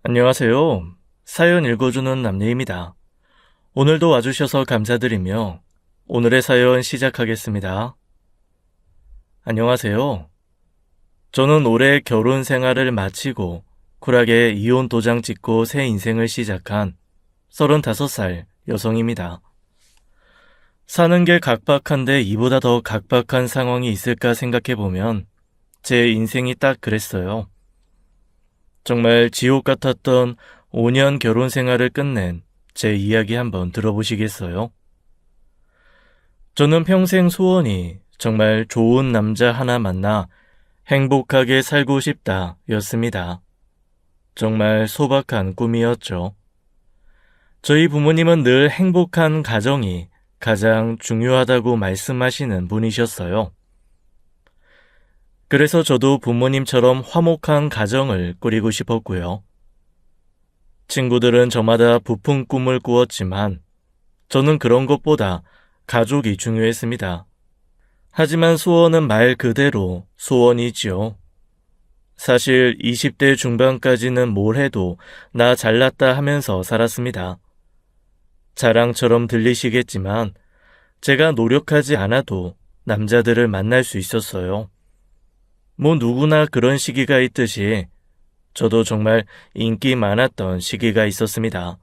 안녕하세요. 사연 읽어주는 남예입니다. 오늘도 와주셔서 감사드리며 오늘의 사연 시작하겠습니다. 안녕하세요. 저는 올해 결혼 생활을 마치고 쿨하게 이혼 도장 찍고 새 인생을 시작한 35살 여성입니다. 사는 게 각박한데 이보다 더 각박한 상황이 있을까 생각해보면 제 인생이 딱 그랬어요. 정말 지옥 같았던 5년 결혼 생활을 끝낸 제 이야기 한번 들어보시겠어요? 저는 평생 소원이 정말 좋은 남자 하나 만나 행복하게 살고 싶다 였습니다. 정말 소박한 꿈이었죠. 저희 부모님은 늘 행복한 가정이 가장 중요하다고 말씀하시는 분이셨어요. 그래서 저도 부모님처럼 화목한 가정을 꾸리고 싶었고요. 친구들은 저마다 부푼 꿈을 꾸었지만 저는 그런 것보다 가족이 중요했습니다. 하지만 소원은 말 그대로 소원이지요. 사실 20대 중반까지는 뭘 해도 나 잘났다 하면서 살았습니다. 자랑처럼 들리시겠지만 제가 노력하지 않아도 남자들을 만날 수 있었어요. 뭐 누구나 그런 시기가 있듯이 저도 정말 인기 많았던 시기가 있었습니다.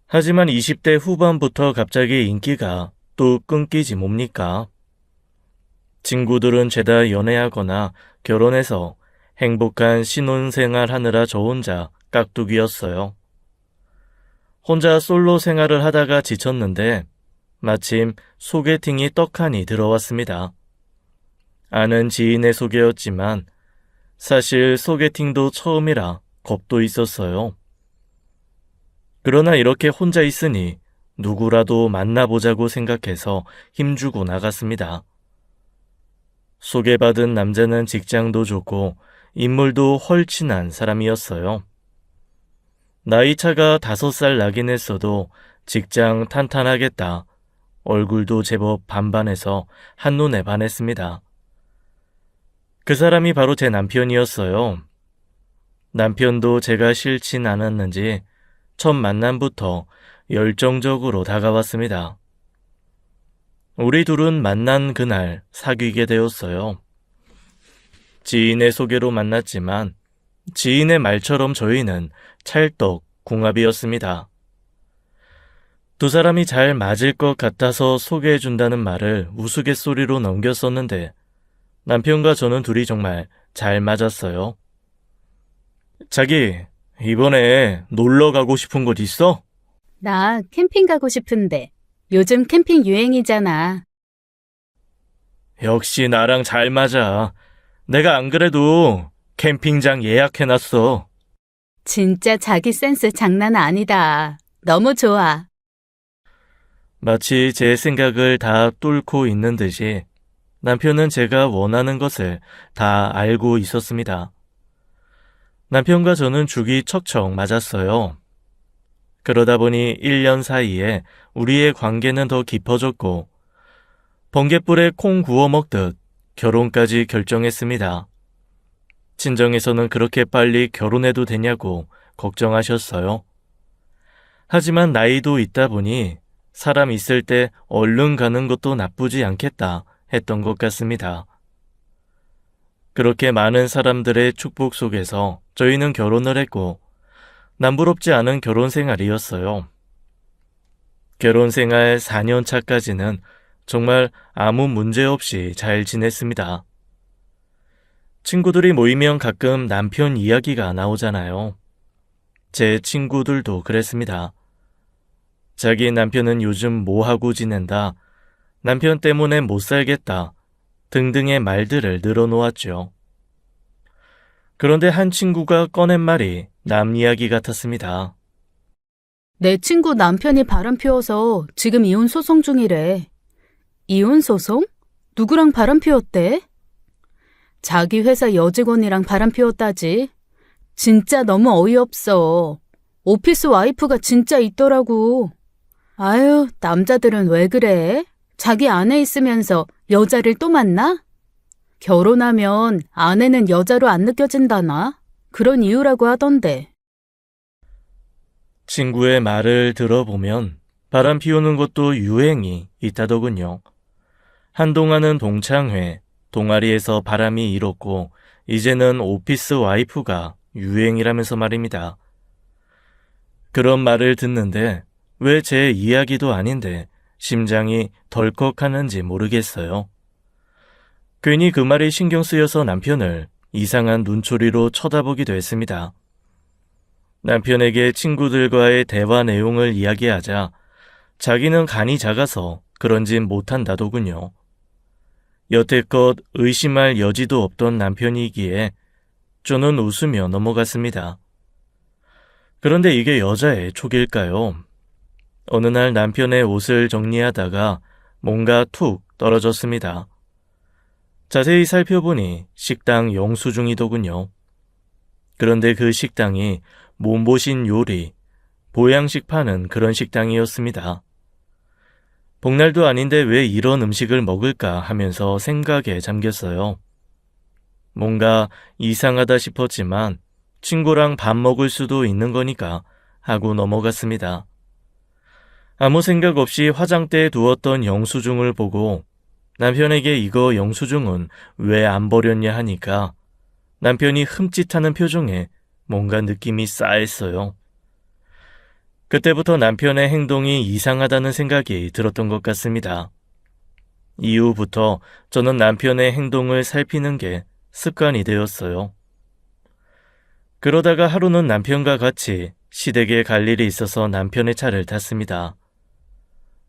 하지만 20대 후반부터 갑자기 인기가 또 끊기지 뭡니까? 친구들은 죄다 연애하거나 결혼해서 행복한 신혼생활 하느라 저 혼자 깍두기였어요. 혼자 솔로 생활을 하다가 지쳤는데 마침 소개팅이 떡하니 들어왔습니다. 아는 지인의 소개였지만 사실 소개팅도 처음이라 겁도 있었어요. 그러나 이렇게 혼자 있으니 누구라도 만나보자고 생각해서 힘주고 나갔습니다. 소개받은 남자는 직장도 좋고 인물도 헐친한 사람이었어요. 나이 차가 5살 나긴 했어도 직장 탄탄하겠다. 얼굴도 제법 반반해서 한눈에 반했습니다. 그 사람이 바로 제 남편이었어요. 남편도 제가 싫진 않았는지 첫 만남부터 열정적으로 다가왔습니다. 우리 둘은 만난 그날 사귀게 되었어요. 지인의 소개로 만났지만 지인의 말처럼 저희는 찰떡 궁합이었습니다. 두 사람이 잘 맞을 것 같아서 소개해준다는 말을 우스갯소리로 넘겼었는데 남편과 저는 둘이 정말 잘 맞았어요. 자기, 이번에 놀러 가고 싶은 곳 있어? 나 캠핑 가고 싶은데 요즘 캠핑 유행이잖아. 역시 나랑 잘 맞아. 내가 안 그래도 캠핑장 예약해놨어. 진짜 자기 센스 장난 아니다. 너무 좋아. 마치 제 생각을 다 뚫고 있는 듯이 남편은 제가 원하는 것을 다 알고 있었습니다. 남편과 저는 죽이 척척 맞았어요. 그러다 보니 1년 사이에 우리의 관계는 더 깊어졌고 번갯불에 콩 구워 먹듯 결혼까지 결정했습니다. 친정에서는 그렇게 빨리 결혼해도 되냐고 걱정하셨어요. 하지만 나이도 있다 보니 사람 있을 때 얼른 가는 것도 나쁘지 않겠다 했던 것 같습니다. 그렇게 많은 사람들의 축복 속에서 저희는 결혼을 했고 남부럽지 않은 결혼 생활이었어요. 결혼 생활 4년 차까지는 정말 아무 문제 없이 잘 지냈습니다. 친구들이 모이면 가끔 남편 이야기가 나오잖아요. 제 친구들도 그랬습니다. 자기 남편은 요즘 뭐하고 지낸다, 남편 때문에 못 살겠다 등등의 말들을 늘어놓았죠. 그런데 한 친구가 꺼낸 말이 남 이야기 같았습니다. 내 친구 남편이 바람 피워서 지금 이혼 소송 중이래. 이혼 소송? 누구랑 바람 피웠대? 자기 회사 여직원이랑 바람 피웠다지. 진짜 너무 어이없어. 오피스 와이프가 진짜 있더라고. 아유, 남자들은 왜 그래? 자기 아내 있으면서 여자를 또 만나? 결혼하면 아내는 여자로 안 느껴진다나? 그런 이유라고 하던데. 친구의 말을 들어보면 바람 피우는 것도 유행이 있다더군요. 한동안은 동창회, 동아리에서 바람이 일었고 이제는 오피스 와이프가 유행이라면서 말입니다. 그런 말을 듣는데 왜 제 이야기도 아닌데 심장이 덜컥하는지 모르겠어요. 괜히 그 말이 신경 쓰여서 남편을 이상한 눈초리로 쳐다보기도 했습니다. 남편에게 친구들과의 대화 내용을 이야기하자 자기는 간이 작아서 그런 짓 못한다더군요. 여태껏 의심할 여지도 없던 남편이기에 저는 웃으며 넘어갔습니다. 그런데 이게 여자의 촉일까요? 어느 날 남편의 옷을 정리하다가 뭔가 툭 떨어졌습니다. 자세히 살펴보니 식당 영수증이더군요. 그런데 그 식당이 몸보신 요리, 보양식 파는 그런 식당이었습니다. 복날도 아닌데 왜 이런 음식을 먹을까 하면서 생각에 잠겼어요. 뭔가 이상하다 싶었지만 친구랑 밥 먹을 수도 있는 거니까 하고 넘어갔습니다. 아무 생각 없이 화장대에 두었던 영수증을 보고 남편에게 이거 영수증은 왜 안 버렸냐 하니까 남편이 흠칫하는 표정에 뭔가 느낌이 싸했어요. 그때부터 남편의 행동이 이상하다는 생각이 들었던 것 같습니다. 이후부터 저는 남편의 행동을 살피는 게 습관이 되었어요. 그러다가 하루는 남편과 같이 시댁에 갈 일이 있어서 남편의 차를 탔습니다.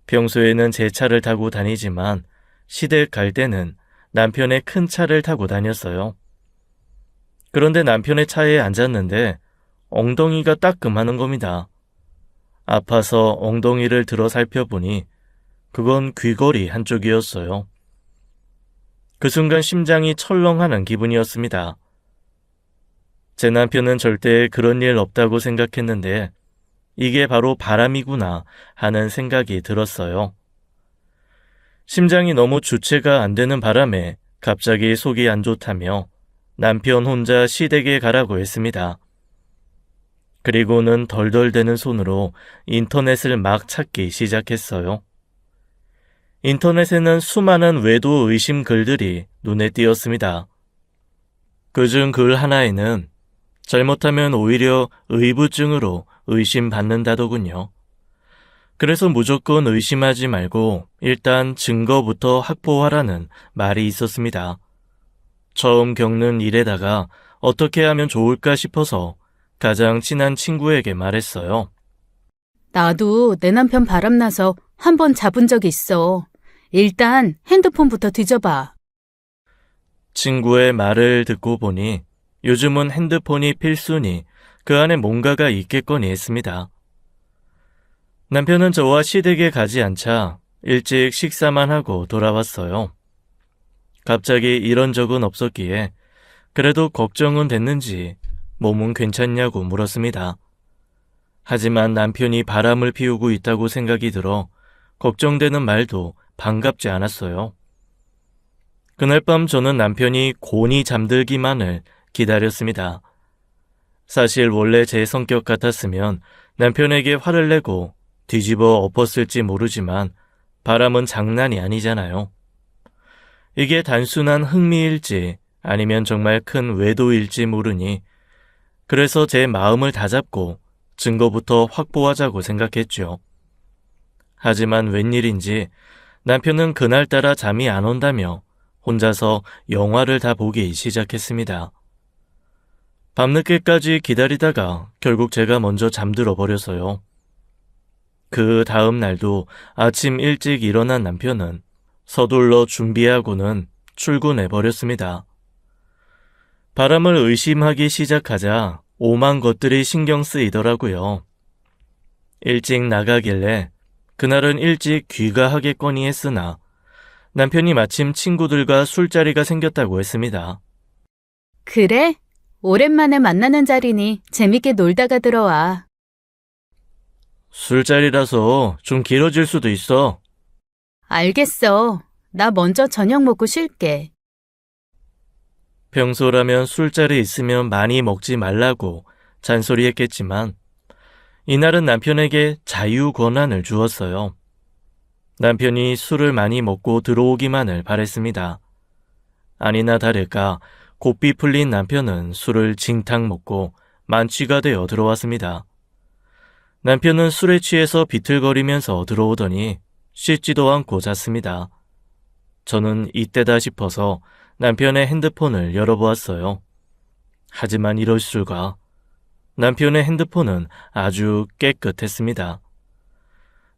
평소에는 제 차를 타고 다니지만 시댁 갈 때는 남편의 큰 차를 타고 다녔어요. 그런데 남편의 차에 앉았는데 엉덩이가 따끔하는 겁니다. 아파서 엉덩이를 들어 살펴보니 그건 귀걸이 한쪽이었어요. 그 순간 심장이 철렁하는 기분이었습니다. 제 남편은 절대 그런 일 없다고 생각했는데 이게 바로 바람이구나 하는 생각이 들었어요. 심장이 너무 주체가 안 되는 바람에 갑자기 속이 안 좋다며 남편 혼자 시댁에 가라고 했습니다. 그리고는 덜덜대는 손으로 인터넷을 막 찾기 시작했어요. 인터넷에는 수많은 외도 의심 글들이 눈에 띄었습니다. 그중 글 하나에는 잘못하면 오히려 의부증으로 의심받는다더군요. 그래서 무조건 의심하지 말고 일단 증거부터 확보하라는 말이 있었습니다. 처음 겪는 일에다가 어떻게 하면 좋을까 싶어서 가장 친한 친구에게 말했어요. 나도 내 남편 바람나서 한 번 잡은 적 있어. 일단 핸드폰부터 뒤져봐. 친구의 말을 듣고 보니 요즘은 핸드폰이 필수니 그 안에 뭔가가 있겠거니 했습니다. 남편은 저와 시댁에 가지 않자 일찍 식사만 하고 돌아왔어요. 갑자기 이런 적은 없었기에 그래도 걱정은 됐는지 몸은 괜찮냐고 물었습니다. 하지만 남편이 바람을 피우고 있다고 생각이 들어 걱정되는 말도 반갑지 않았어요. 그날 밤 저는 남편이 곤히 잠들기만을 기다렸습니다. 사실 원래 제 성격 같았으면 남편에게 화를 내고 뒤집어 엎었을지 모르지만 바람은 장난이 아니잖아요. 이게 단순한 흥미일지 아니면 정말 큰 외도일지 모르니 그래서 제 마음을 다잡고 증거부터 확보하자고 생각했죠. 하지만 웬일인지 남편은 그날따라 잠이 안 온다며 혼자서 영화를 다 보기 시작했습니다. 밤늦게까지 기다리다가 결국 제가 먼저 잠들어 버려서요. 그 다음 날도 아침 일찍 일어난 남편은 서둘러 준비하고는 출근해버렸습니다. 바람을 의심하기 시작하자 오만 것들이 신경 쓰이더라고요. 일찍 나가길래 그날은 일찍 귀가하겠거니 했으나 남편이 마침 친구들과 술자리가 생겼다고 했습니다. 그래? 오랜만에 만나는 자리니 재밌게 놀다가 들어와. 술자리라서 좀 길어질 수도 있어. 알겠어. 나 먼저 저녁 먹고 쉴게. 평소라면 술자리 있으면 많이 먹지 말라고 잔소리했겠지만 이날은 남편에게 자유 권한을 주었어요. 남편이 술을 많이 먹고 들어오기만을 바랬습니다. 아니나 다를까 고삐 풀린 남편은 술을 징탕 먹고 만취가 되어 들어왔습니다. 남편은 술에 취해서 비틀거리면서 들어오더니 씻지도 않고 잤습니다. 저는 이때다 싶어서 남편의 핸드폰을 열어보았어요. 하지만 이럴 수가. 남편의 핸드폰은 아주 깨끗했습니다.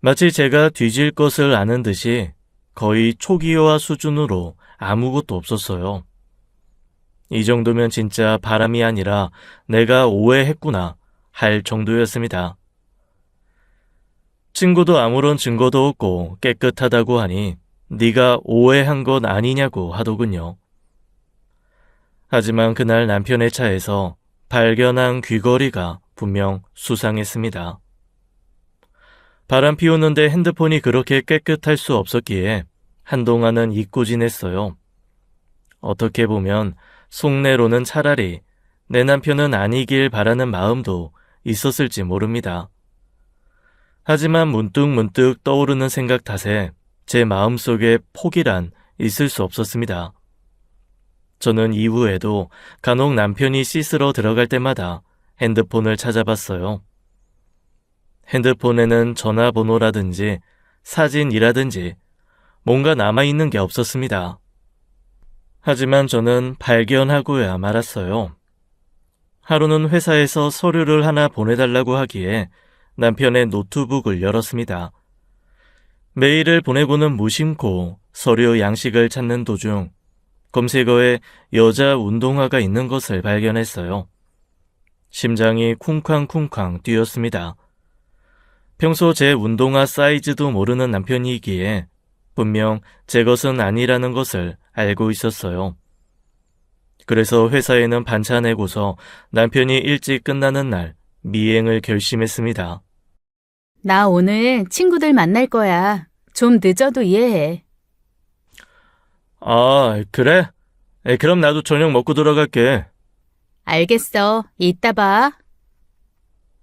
마치 제가 뒤질 것을 아는 듯이 거의 초기화 수준으로 아무것도 없었어요. 이 정도면 진짜 바람이 아니라 내가 오해했구나 할 정도였습니다. 친구도 아무런 증거도 없고 깨끗하다고 하니 네가 오해한 건 아니냐고 하더군요. 하지만 그날 남편의 차에서 발견한 귀걸이가 분명 수상했습니다. 바람 피우는데 핸드폰이 그렇게 깨끗할 수 없었기에 한동안은 잊고 지냈어요. 어떻게 보면 속내로는 차라리 내 남편은 아니길 바라는 마음도 있었을지 모릅니다. 하지만 문득문득 떠오르는 생각 탓에 제 마음속에 폭이란 있을 수 없었습니다. 저는 이후에도 간혹 남편이 씻으러 들어갈 때마다 핸드폰을 찾아봤어요. 핸드폰에는 전화번호라든지 사진이라든지 뭔가 남아있는 게 없었습니다. 하지만 저는 발견하고야 말았어요. 하루는 회사에서 서류를 하나 보내달라고 하기에 남편의 노트북을 열었습니다. 메일을 보내고는 무심코 서류 양식을 찾는 도중 검색어에 여자 운동화가 있는 것을 발견했어요. 심장이 쿵쾅쿵쾅 뛰었습니다. 평소 제 운동화 사이즈도 모르는 남편이기에 분명 제 것은 아니라는 것을 알고 있었어요. 그래서 회사에는 반차 내고서 남편이 일찍 끝나는 날 미행을 결심했습니다. 나 오늘 친구들 만날 거야. 좀 늦어도 이해해. 아, 그래? 그럼 나도 저녁 먹고 들어갈게. 알겠어. 이따 봐.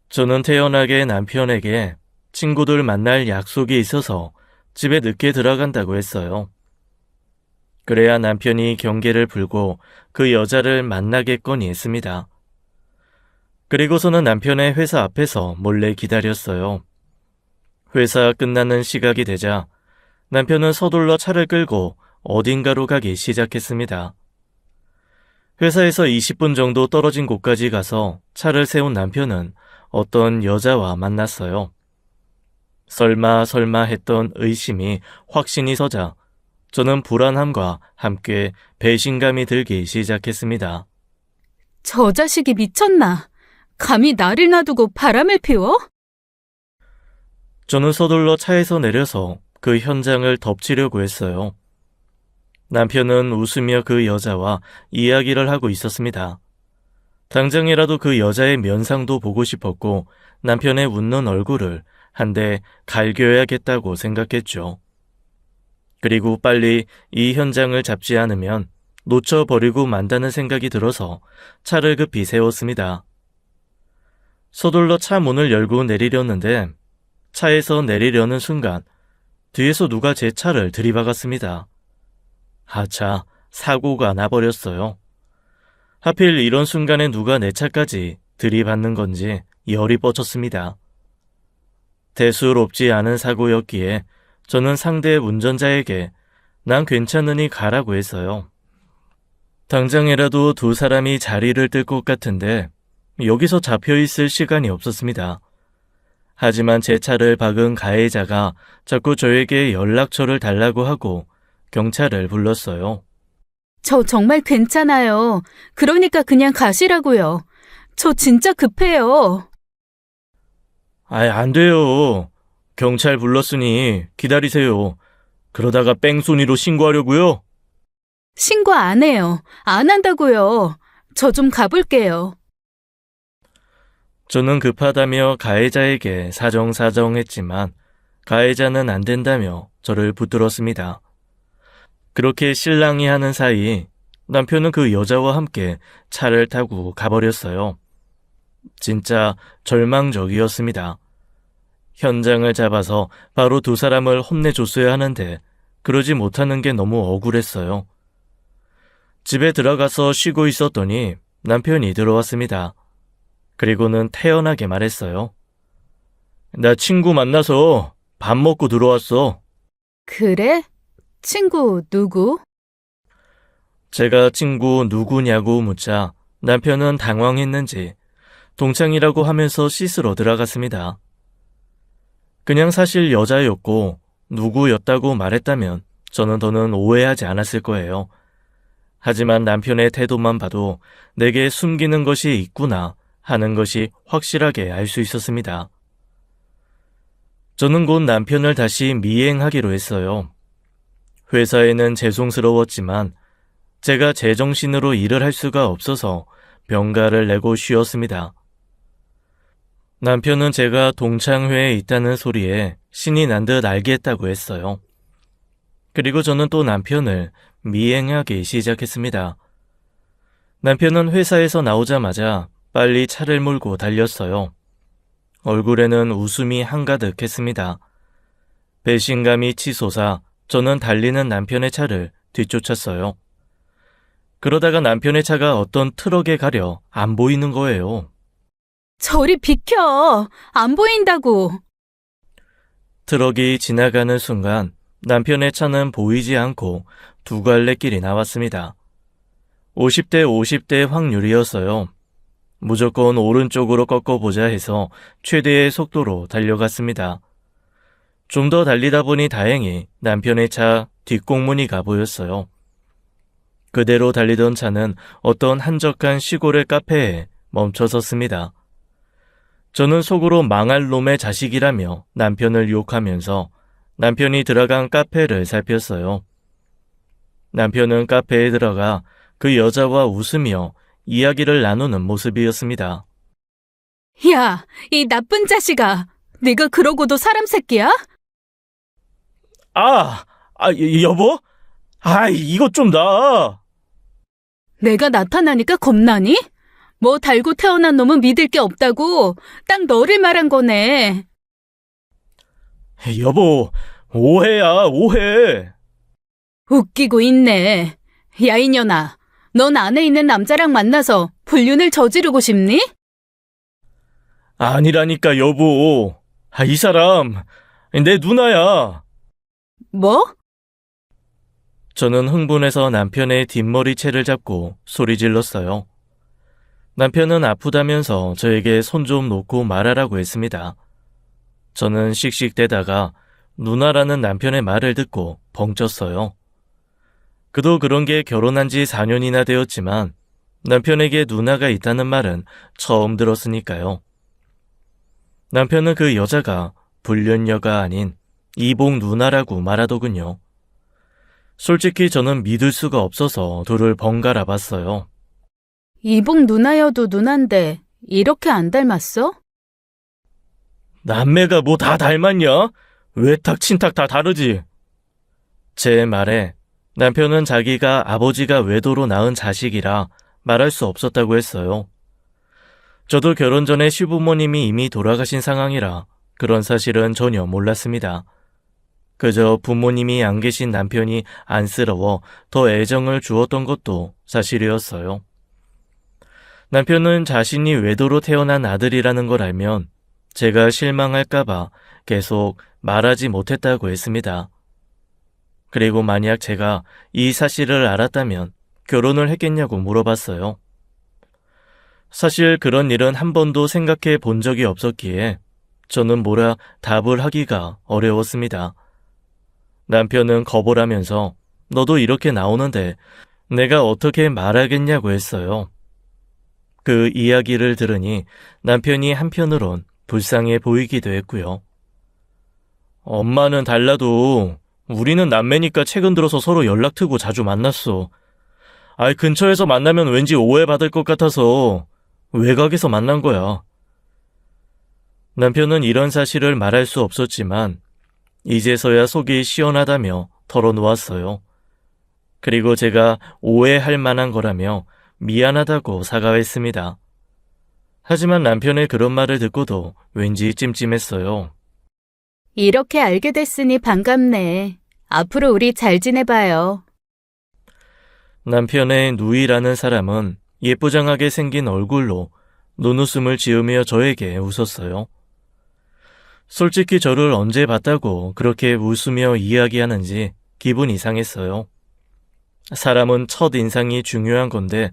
저는 태연하게 남편에게 친구들 만날 약속이 있어서 집에 늦게 들어간다고 했어요. 그래야 남편이 경계를 풀고 그 여자를 만나겠거니 했습니다. 그리고서는 남편의 회사 앞에서 몰래 기다렸어요. 회사 끝나는 시각이 되자 남편은 서둘러 차를 끌고 어딘가로 가기 시작했습니다. 회사에서 20분 정도 떨어진 곳까지 가서 차를 세운 남편은 어떤 여자와 만났어요. 설마 했던 의심이 확신이 서자 저는 불안함과 함께 배신감이 들기 시작했습니다. 저 자식이 미쳤나? 감히 나를 놔두고 바람을 피워? 저는 서둘러 차에서 내려서 그 현장을 덮치려고 했어요. 남편은 웃으며 그 여자와 이야기를 하고 있었습니다. 당장이라도 그 여자의 면상도 보고 싶었고 남편의 웃는 얼굴을 한 대 갈겨야겠다고 생각했죠. 그리고 빨리 이 현장을 잡지 않으면 놓쳐버리고 만다는 생각이 들어서 차를 급히 세웠습니다. 서둘러 차 문을 열고 내리려는데 차에서 내리려는 순간 뒤에서 누가 제 차를 들이박았습니다. 하차, 사고가 나버렸어요. 하필 이런 순간에 누가 내 차까지 들이받는 건지 열이 뻗쳤습니다. 대수롭지 않은 사고였기에 저는 상대 운전자에게 난 괜찮으니 가라고 했어요. 당장이라도 두 사람이 자리를 뜰 것 같은데 여기서 잡혀있을 시간이 없었습니다. 하지만 제 차를 박은 가해자가 자꾸 저에게 연락처를 달라고 하고 경찰을 불렀어요. 저 정말 괜찮아요. 그러니까 그냥 가시라고요. 저 진짜 급해요. 안 돼요. 경찰 불렀으니 기다리세요. 그러다가 뺑소니로 신고하려고요? 신고 안 해요. 안 한다고요. 저 좀 가볼게요. 저는 급하다며 가해자에게 사정했지만 가해자는 안 된다며 저를 붙들었습니다. 그렇게 실랑이 하는 사이 남편은 그 여자와 함께 차를 타고 가버렸어요. 진짜 절망적이었습니다. 현장을 잡아서 바로 두 사람을 혼내줬어야 하는데 그러지 못하는 게 너무 억울했어요. 집에 들어가서 쉬고 있었더니 남편이 들어왔습니다. 그리고는 태연하게 말했어요. 나 친구 만나서 밥 먹고 들어왔어. 그래? 친구 누구? 제가 친구 누구냐고 묻자 남편은 당황했는지 동창이라고 하면서 씻으러 들어갔습니다. 그냥 사실 여자였고 누구였다고 말했다면 저는 더는 오해하지 않았을 거예요. 하지만 남편의 태도만 봐도 내게 숨기는 것이 있구나 하는 것이 확실하게 알 수 있었습니다. 저는 곧 남편을 다시 미행하기로 했어요. 회사에는 죄송스러웠지만 제가 제정신으로 일을 할 수가 없어서 병가를 내고 쉬었습니다. 남편은 제가 동창회에 있다는 소리에 신이 난 듯 알겠다고 했어요. 그리고 저는 또 남편을 미행하기 시작했습니다. 남편은 회사에서 나오자마자 빨리 차를 몰고 달렸어요. 얼굴에는 웃음이 한가득했습니다. 배신감이 치솟아 저는 달리는 남편의 차를 뒤쫓았어요. 그러다가 남편의 차가 어떤 트럭에 가려 안 보이는 거예요. 저리 비켜! 안 보인다고! 트럭이 지나가는 순간 남편의 차는 보이지 않고 두 갈래 길이 나왔습니다. 50대 50대 확률이었어요. 무조건 오른쪽으로 꺾어보자 해서 최대의 속도로 달려갔습니다. 좀 더 달리다 보니 다행히 남편의 차 뒷공무니가 보였어요. 그대로 달리던 차는 어떤 한적한 시골의 카페에 멈춰섰습니다. 저는 속으로 망할 놈의 자식이라며 남편을 욕하면서 남편이 들어간 카페를 살폈어요. 남편은 카페에 들어가 그 여자와 웃으며 이야기를 나누는 모습이었습니다. 야, 이 나쁜 자식아! 네가 그러고도 사람 새끼야? 여보? 이것 좀 나. 내가 나타나니까 겁나니? 뭐 달고 태어난 놈은 믿을 게 없다고 딱 너를 말한 거네. 여보, 오해야, 오해. 웃기고 있네. 야, 이년아. 넌 안에 있는 남자랑 만나서 불륜을 저지르고 싶니? 아니라니까, 여보. 이 사람, 내 누나야. 뭐? 저는 흥분해서 남편의 뒷머리채를 잡고 소리 질렀어요. 남편은 아프다면서 저에게 손 좀 놓고 말하라고 했습니다. 저는 씩씩대다가 누나라는 남편의 말을 듣고 벙쪘어요. 그도 그런 게 결혼한 지 4년이나 되었지만 남편에게 누나가 있다는 말은 처음 들었으니까요. 남편은 그 여자가 불륜녀가 아닌 이복 누나라고 말하더군요. 솔직히 저는 믿을 수가 없어서 둘을 번갈아 봤어요. 이복 누나여도 누난데 이렇게 안 닮았어? 남매가 뭐 다 닮았냐? 외탁, 친탁 다 다르지. 제 말에 남편은 자기가 아버지가 외도로 낳은 자식이라 말할 수 없었다고 했어요. 저도 결혼 전에 시부모님이 이미 돌아가신 상황이라 그런 사실은 전혀 몰랐습니다. 그저 부모님이 안 계신 남편이 안쓰러워 더 애정을 주었던 것도 사실이었어요. 남편은 자신이 외도로 태어난 아들이라는 걸 알면 제가 실망할까봐 계속 말하지 못했다고 했습니다. 그리고 만약 제가 이 사실을 알았다면 결혼을 했겠냐고 물어봤어요. 사실 그런 일은 한 번도 생각해 본 적이 없었기에 저는 뭐라 답을 하기가 어려웠습니다. 남편은 겁을 하면서 너도 이렇게 나오는데 내가 어떻게 말하겠냐고 했어요. 그 이야기를 들으니 남편이 한편으론 불쌍해 보이기도 했고요. 엄마는 달라도 우리는 남매니까 최근 들어서 서로 연락 트고 자주 만났어. 근처에서 만나면 왠지 오해받을 것 같아서 외곽에서 만난 거야. 남편은 이런 사실을 말할 수 없었지만 이제서야 속이 시원하다며 털어놓았어요. 그리고 제가 오해할 만한 거라며 미안하다고 사과했습니다. 하지만 남편의 그런 말을 듣고도 왠지 찜찜했어요. 이렇게 알게 됐으니 반갑네. 앞으로 우리 잘 지내봐요. 남편의 누이라는 사람은 예쁘장하게 생긴 얼굴로 눈웃음을 지으며 저에게 웃었어요. 솔직히 저를 언제 봤다고 그렇게 웃으며 이야기하는지 기분 이상했어요. 사람은 첫 인상이 중요한 건데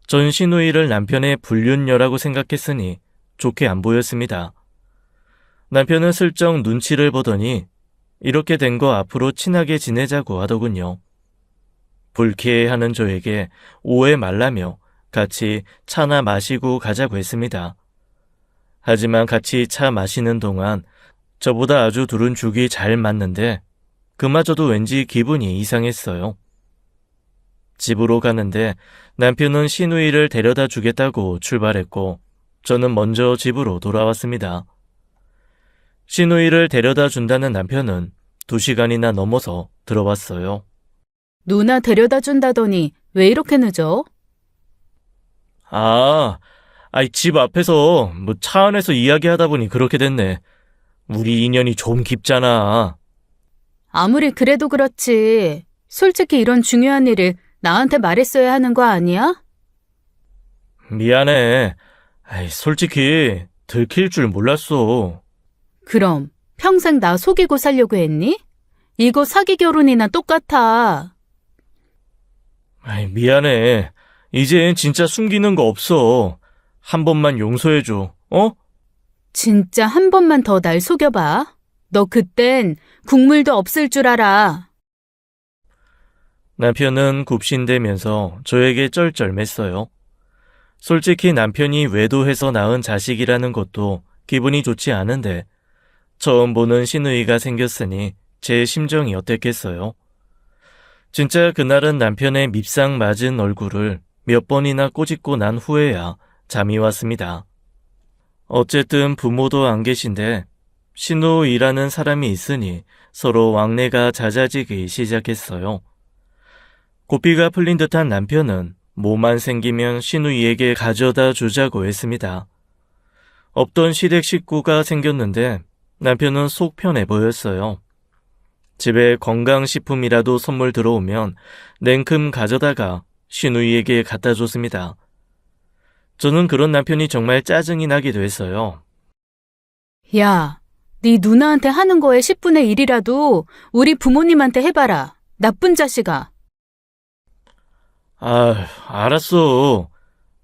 전 시누이를 남편의 불륜녀라고 생각했으니 좋게 안 보였습니다. 남편은 슬쩍 눈치를 보더니 이렇게 된 거 앞으로 친하게 지내자고 하더군요. 불쾌해하는 저에게 오해 말라며 같이 차나 마시고 가자고 했습니다. 하지만 같이 차 마시는 동안 저보다 아주 둘은 죽이 잘 맞는데 그마저도 왠지 기분이 이상했어요. 집으로 가는데 남편은 시누이를 데려다 주겠다고 출발했고 저는 먼저 집으로 돌아왔습니다. 시누이를 데려다 준다는 남편은 2시간이나 넘어서 들어왔어요. 누나 데려다 준다더니 왜 이렇게 늦어? 집 앞에서 차 안에서 이야기하다 보니 그렇게 됐네. 우리 인연이 좀 깊잖아. 아무리 그래도 그렇지. 솔직히 이런 중요한 일을 나한테 말했어야 하는 거 아니야? 미안해. 솔직히 들킬 줄 몰랐어. 그럼 평생 나 속이고 살려고 했니? 이거 사기 결혼이나 똑같아. 미안해. 이젠 진짜 숨기는 거 없어. 한 번만 용서해줘. 진짜 한 번만 더 날 속여봐. 너 그땐 국물도 없을 줄 알아. 남편은 굽신대면서 저에게 쩔쩔맸어요. 솔직히 남편이 외도해서 낳은 자식이라는 것도 기분이 좋지 않은데 처음 보는 시누이가 생겼으니 제 심정이 어땠겠어요. 진짜 그날은 남편의 밉상 맞은 얼굴을 몇 번이나 꼬집고 난 후에야 잠이 왔습니다. 어쨌든 부모도 안 계신데 시누이라는 사람이 있으니 서로 왕래가 잦아지기 시작했어요. 고삐가 풀린 듯한 남편은 뭐만 생기면 시누이에게 가져다 주자고 했습니다. 없던 시댁 식구가 생겼는데 남편은 속 편해 보였어요. 집에 건강식품이라도 선물 들어오면 냉큼 가져다가 시누이에게 갖다 줬습니다. 저는 그런 남편이 정말 짜증이 나기도 했어요. 야, 네 누나한테 하는 거에 10분의 1이라도 우리 부모님한테 해봐라. 나쁜 자식아. 알았어.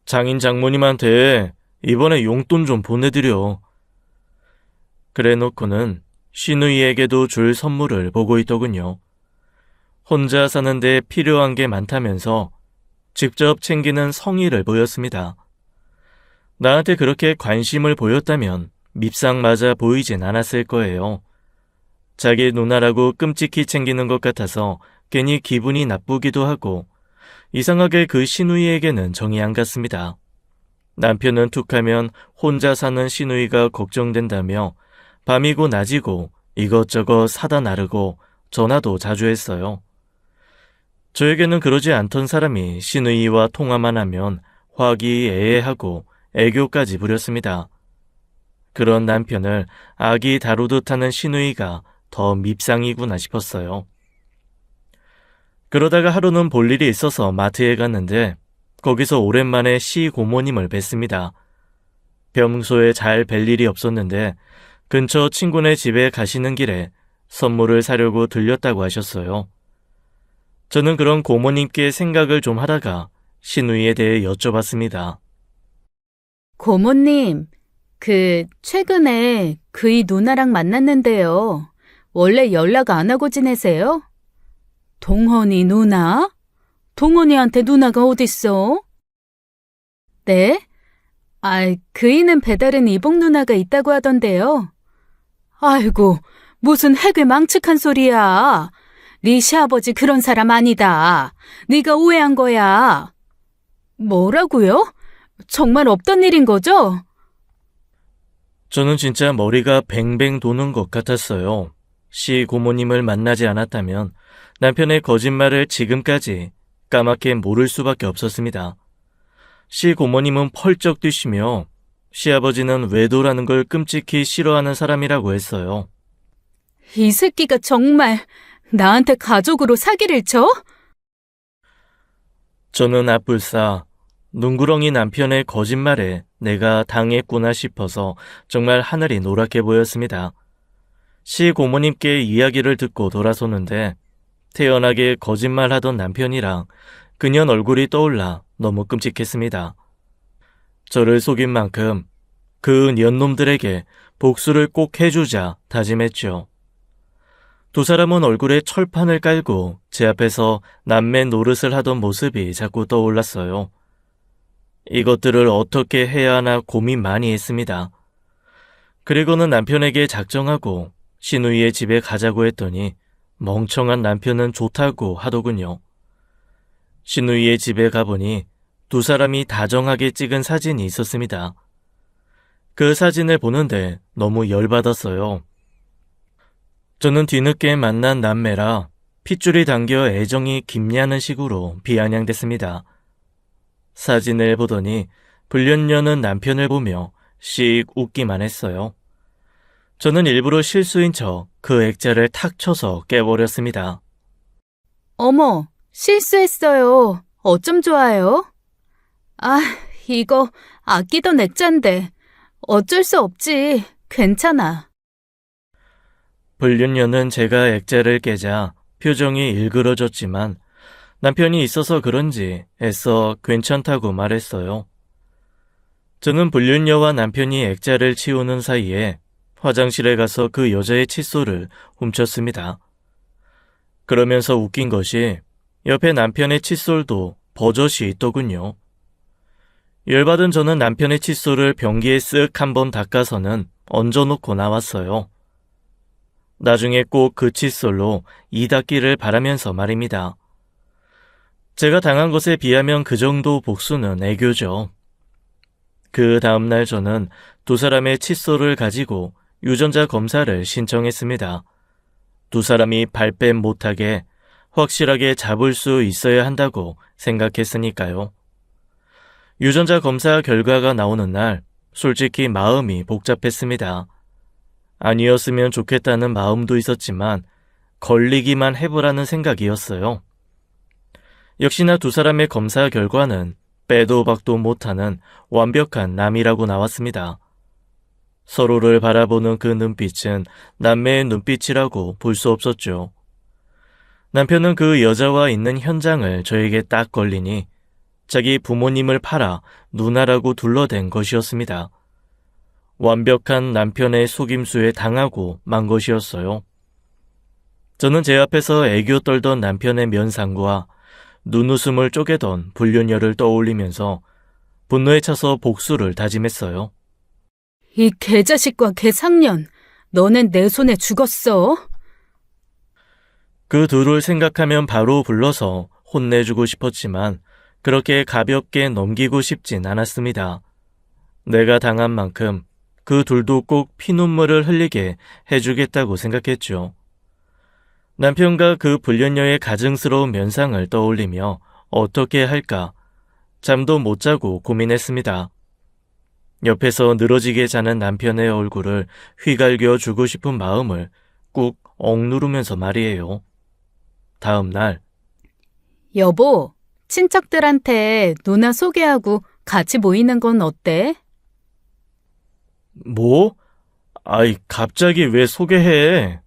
장인 장모님한테 이번에 용돈 좀 보내드려. 그래 놓고는 시누이에게도 줄 선물을 보고 있더군요. 혼자 사는데 필요한 게 많다면서 직접 챙기는 성의를 보였습니다. 나한테 그렇게 관심을 보였다면 밉상 맞아 보이진 않았을 거예요. 자기 누나라고 끔찍히 챙기는 것 같아서 괜히 기분이 나쁘기도 하고 이상하게 그 시누이에게는 정이 안 갔습니다. 남편은 툭하면 혼자 사는 시누이가 걱정된다며 밤이고 낮이고 이것저것 사다 나르고 전화도 자주 했어요. 저에게는 그러지 않던 사람이 시누이와 통화만 하면 화기애애하고 애교까지 부렸습니다. 그런 남편을 아기 다루듯 하는 시누이가 더 밉상이구나 싶었어요. 그러다가 하루는 볼 일이 있어서 마트에 갔는데 거기서 오랜만에 시고모님을 뵀습니다. 평소에 잘 뵐 일이 없었는데 근처 친구네 집에 가시는 길에 선물을 사려고 들렸다고 하셨어요. 저는 그런 고모님께 생각을 좀 하다가 시누이에 대해 여쭤봤습니다. 고모님, 최근에 그이 누나랑 만났는데요. 원래 연락 안 하고 지내세요? 동헌이 누나? 동헌이한테 누나가 어딨어? 네? 그이는 배다른 이복 누나가 있다고 하던데요. 아이고, 무슨 해괴 망측한 소리야. 네 시아버지 그런 사람 아니다. 네가 오해한 거야. 뭐라고요? 정말 없던 일인 거죠? 저는 진짜 머리가 뱅뱅 도는 것 같았어요. 시 고모님을 만나지 않았다면 남편의 거짓말을 지금까지 까맣게 모를 수밖에 없었습니다. 시 고모님은 펄쩍 뛰시며 시아버지는 외도라는 걸 끔찍히 싫어하는 사람이라고 했어요. 이 새끼가 정말 나한테 가족으로 사기를 쳐? 저는 앞불싸 눈구렁이 남편의 거짓말에 내가 당했구나 싶어서 정말 하늘이 노랗게 보였습니다. 시고모님께 이야기를 듣고 돌아서는데 태연하게 거짓말하던 남편이랑 그년 얼굴이 떠올라 너무 끔찍했습니다. 저를 속인 만큼 그 년놈들에게 복수를 꼭 해주자 다짐했죠. 두 사람은 얼굴에 철판을 깔고 제 앞에서 남매 노릇을 하던 모습이 자꾸 떠올랐어요. 이것들을 어떻게 해야 하나 고민 많이 했습니다. 그리고는 남편에게 작정하고 시누이의 집에 가자고 했더니 멍청한 남편은 좋다고 하더군요. 시누이의 집에 가보니 두 사람이 다정하게 찍은 사진이 있었습니다. 그 사진을 보는데 너무 열받았어요. 저는 뒤늦게 만난 남매라 핏줄이 당겨 애정이 깊냐는 식으로 비아냥댔습니다. 사진을 보더니 불륜녀는 남편을 보며 씩 웃기만 했어요. 저는 일부러 실수인 척 그 액자를 탁 쳐서 깨버렸습니다. 어머, 실수했어요. 어쩜 좋아요? 아, 이거 아끼던 액자인데 어쩔 수 없지. 괜찮아. 불륜녀는 제가 액자를 깨자 표정이 일그러졌지만 남편이 있어서 그런지 애써 괜찮다고 말했어요. 저는 불륜녀와 남편이 액자를 치우는 사이에 화장실에 가서 그 여자의 칫솔을 훔쳤습니다. 그러면서 웃긴 것이 옆에 남편의 칫솔도 버젓이 있더군요. 열받은 저는 남편의 칫솔을 변기에 쓱 한번 닦아서는 얹어놓고 나왔어요. 나중에 꼭 그 칫솔로 이 닦기를 바라면서 말입니다. 제가 당한 것에 비하면 그 정도 복수는 애교죠. 그 다음날 저는 두 사람의 칫솔을 가지고 유전자 검사를 신청했습니다. 두 사람이 발뺌 못하게 확실하게 잡을 수 있어야 한다고 생각했으니까요. 유전자 검사 결과가 나오는 날 솔직히 마음이 복잡했습니다. 아니었으면 좋겠다는 마음도 있었지만 걸리기만 해보라는 생각이었어요. 역시나 두 사람의 검사 결과는 빼도 박도 못하는 완벽한 남이라고 나왔습니다. 서로를 바라보는 그 눈빛은 남매의 눈빛이라고 볼 수 없었죠. 남편은 그 여자와 있는 현장을 저에게 딱 걸리니 자기 부모님을 팔아 누나라고 둘러댄 것이었습니다. 완벽한 남편의 속임수에 당하고 만 것이었어요. 저는 제 앞에서 애교 떨던 남편의 면상과 눈웃음을 쪼개던 불륜녀를 떠올리면서 분노에 차서 복수를 다짐했어요. 이 개자식과 개상년, 너넨 내 손에 죽었어. 그 둘을 생각하면 바로 불러서 혼내주고 싶었지만 그렇게 가볍게 넘기고 싶진 않았습니다. 내가 당한 만큼 그 둘도 꼭 피눈물을 흘리게 해주겠다고 생각했죠. 남편과 그 불륜녀의 가증스러운 면상을 떠올리며 어떻게 할까 잠도 못 자고 고민했습니다. 옆에서 늘어지게 자는 남편의 얼굴을 휘갈겨 주고 싶은 마음을 꾹 억누르면서 말이에요. 다음 날 여보, 친척들한테 누나 소개하고 같이 모이는 건 어때? 뭐? 아이, 갑자기 왜 소개해?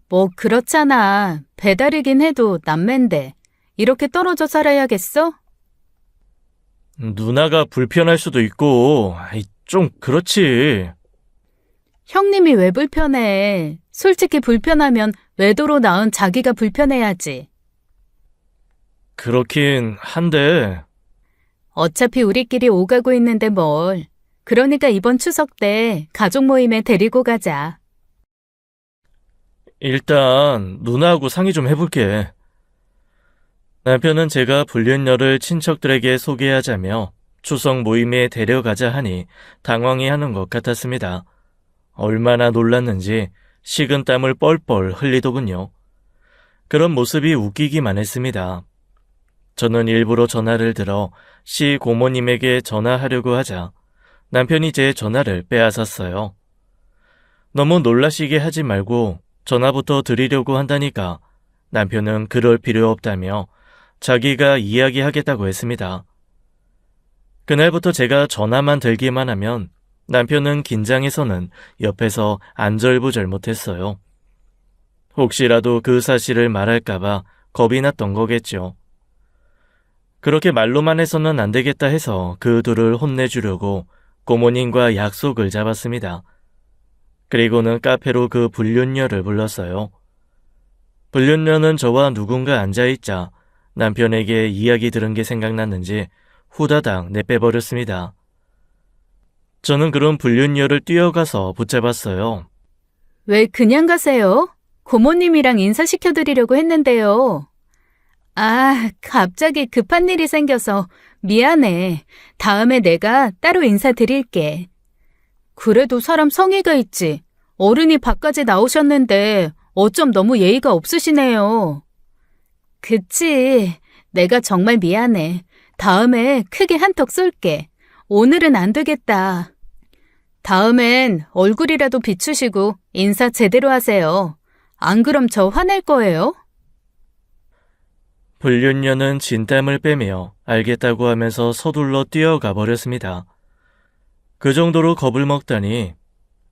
뭐 그렇잖아. 배달이긴 해도 남맨데 이렇게 떨어져 살아야겠어? 누나가 불편할 수도 있고, 아이, 좀 그렇지. 형님이 왜 불편해? 솔직히 불편하면 외도로 낳은 자기가 불편해야지. 그렇긴 한데, 어차피 우리끼리 오가고 있는데 뭘. 그러니까 이번 추석 때 가족 모임에 데리고 가자. 일단 누나하고 상의 좀 해볼게. 남편은 제가 불륜녀를 친척들에게 소개하자며 추석 모임에 데려가자 하니 당황해하는 것 같았습니다. 얼마나 놀랐는지 식은땀을 뻘뻘 흘리더군요. 그런 모습이 웃기기만 했습니다. 저는 일부러 전화를 들어 시 고모님에게 전화하려고 하자 남편이 제 전화를 빼앗았어요. 너무 놀라시게 하지 말고 전화부터 드리려고 한다니까 남편은 그럴 필요 없다며 자기가 이야기하겠다고 했습니다. 그날부터 제가 전화만 들기만 하면 남편은 긴장해서는 옆에서 안절부절 못했어요. 혹시라도 그 사실을 말할까봐 겁이 났던 거겠죠. 그렇게 말로만 해서는 안 되겠다 해서 그 둘을 혼내주려고 고모님과 약속을 잡았습니다. 그리고는 카페로 그 불륜녀를 불렀어요. 불륜녀는 저와 누군가 앉아있자 남편에게 이야기 들은 게 생각났는지 후다닥 내빼버렸습니다. 저는 그런 불륜녀를 뛰어가서 붙잡았어요. 왜 그냥 가세요? 고모님이랑 인사시켜드리려고 했는데요. 아, 갑자기 급한 일이 생겨서 미안해. 다음에 내가 따로 인사드릴게. 그래도 사람 성의가 있지. 어른이 밖까지 나오셨는데 어쩜 너무 예의가 없으시네요. 그치. 내가 정말 미안해. 다음에 크게 한턱 쏠게. 오늘은 안 되겠다. 다음엔 얼굴이라도 비추시고 인사 제대로 하세요. 안 그럼 저 화낼 거예요. 불륜녀는 진땀을 빼며 알겠다고 하면서 서둘러 뛰어가 버렸습니다. 그 정도로 겁을 먹다니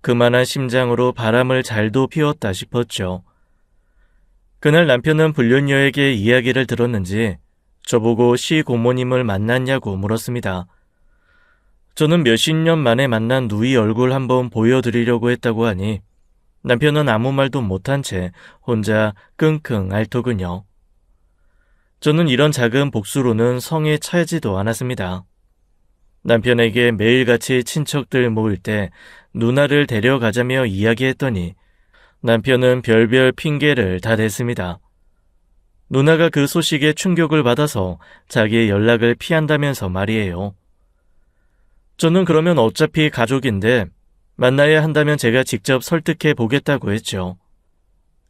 그만한 심장으로 바람을 잘도 피웠다 싶었죠. 그날 남편은 불륜녀에게 이야기를 들었는지 저보고 시고모님을 만났냐고 물었습니다. 저는 몇십 년 만에 만난 누이 얼굴 한번 보여드리려고 했다고 하니 남편은 아무 말도 못한 채 혼자 끙끙 앓더군요. 저는 이런 작은 복수로는 성에 차지도 않았습니다. 남편에게 매일같이 친척들 모일 때 누나를 데려가자며 이야기했더니 남편은 별별 핑계를 다 댔습니다. 누나가 그 소식에 충격을 받아서 자기의 연락을 피한다면서 말이에요. 저는 그러면 어차피 가족인데 만나야 한다면 제가 직접 설득해 보겠다고 했죠.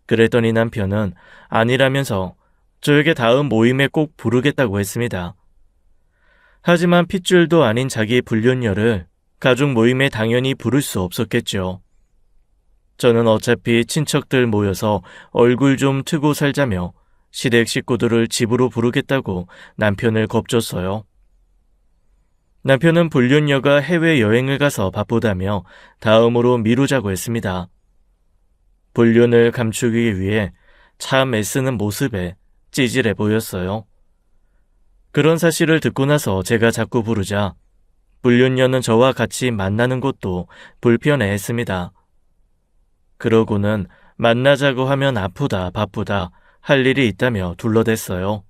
그랬더니 남편은 아니라면서 저에게 다음 모임에 꼭 부르겠다고 했습니다. 하지만 핏줄도 아닌 자기 불륜녀를 가족 모임에 당연히 부를 수 없었겠죠. 저는 어차피 친척들 모여서 얼굴 좀 트고 살자며 시댁 식구들을 집으로 부르겠다고 남편을 겁줬어요. 남편은 불륜녀가 해외여행을 가서 바쁘다며 다음으로 미루자고 했습니다. 불륜을 감추기 위해 참 애쓰는 모습에 찌질해 보였어요. 그런 사실을 듣고 나서 제가 자꾸 부르자 불륜녀는 저와 같이 만나는 것도 불편해했습니다. 그러고는 만나자고 하면 아프다 바쁘다 할 일이 있다며 둘러댔어요.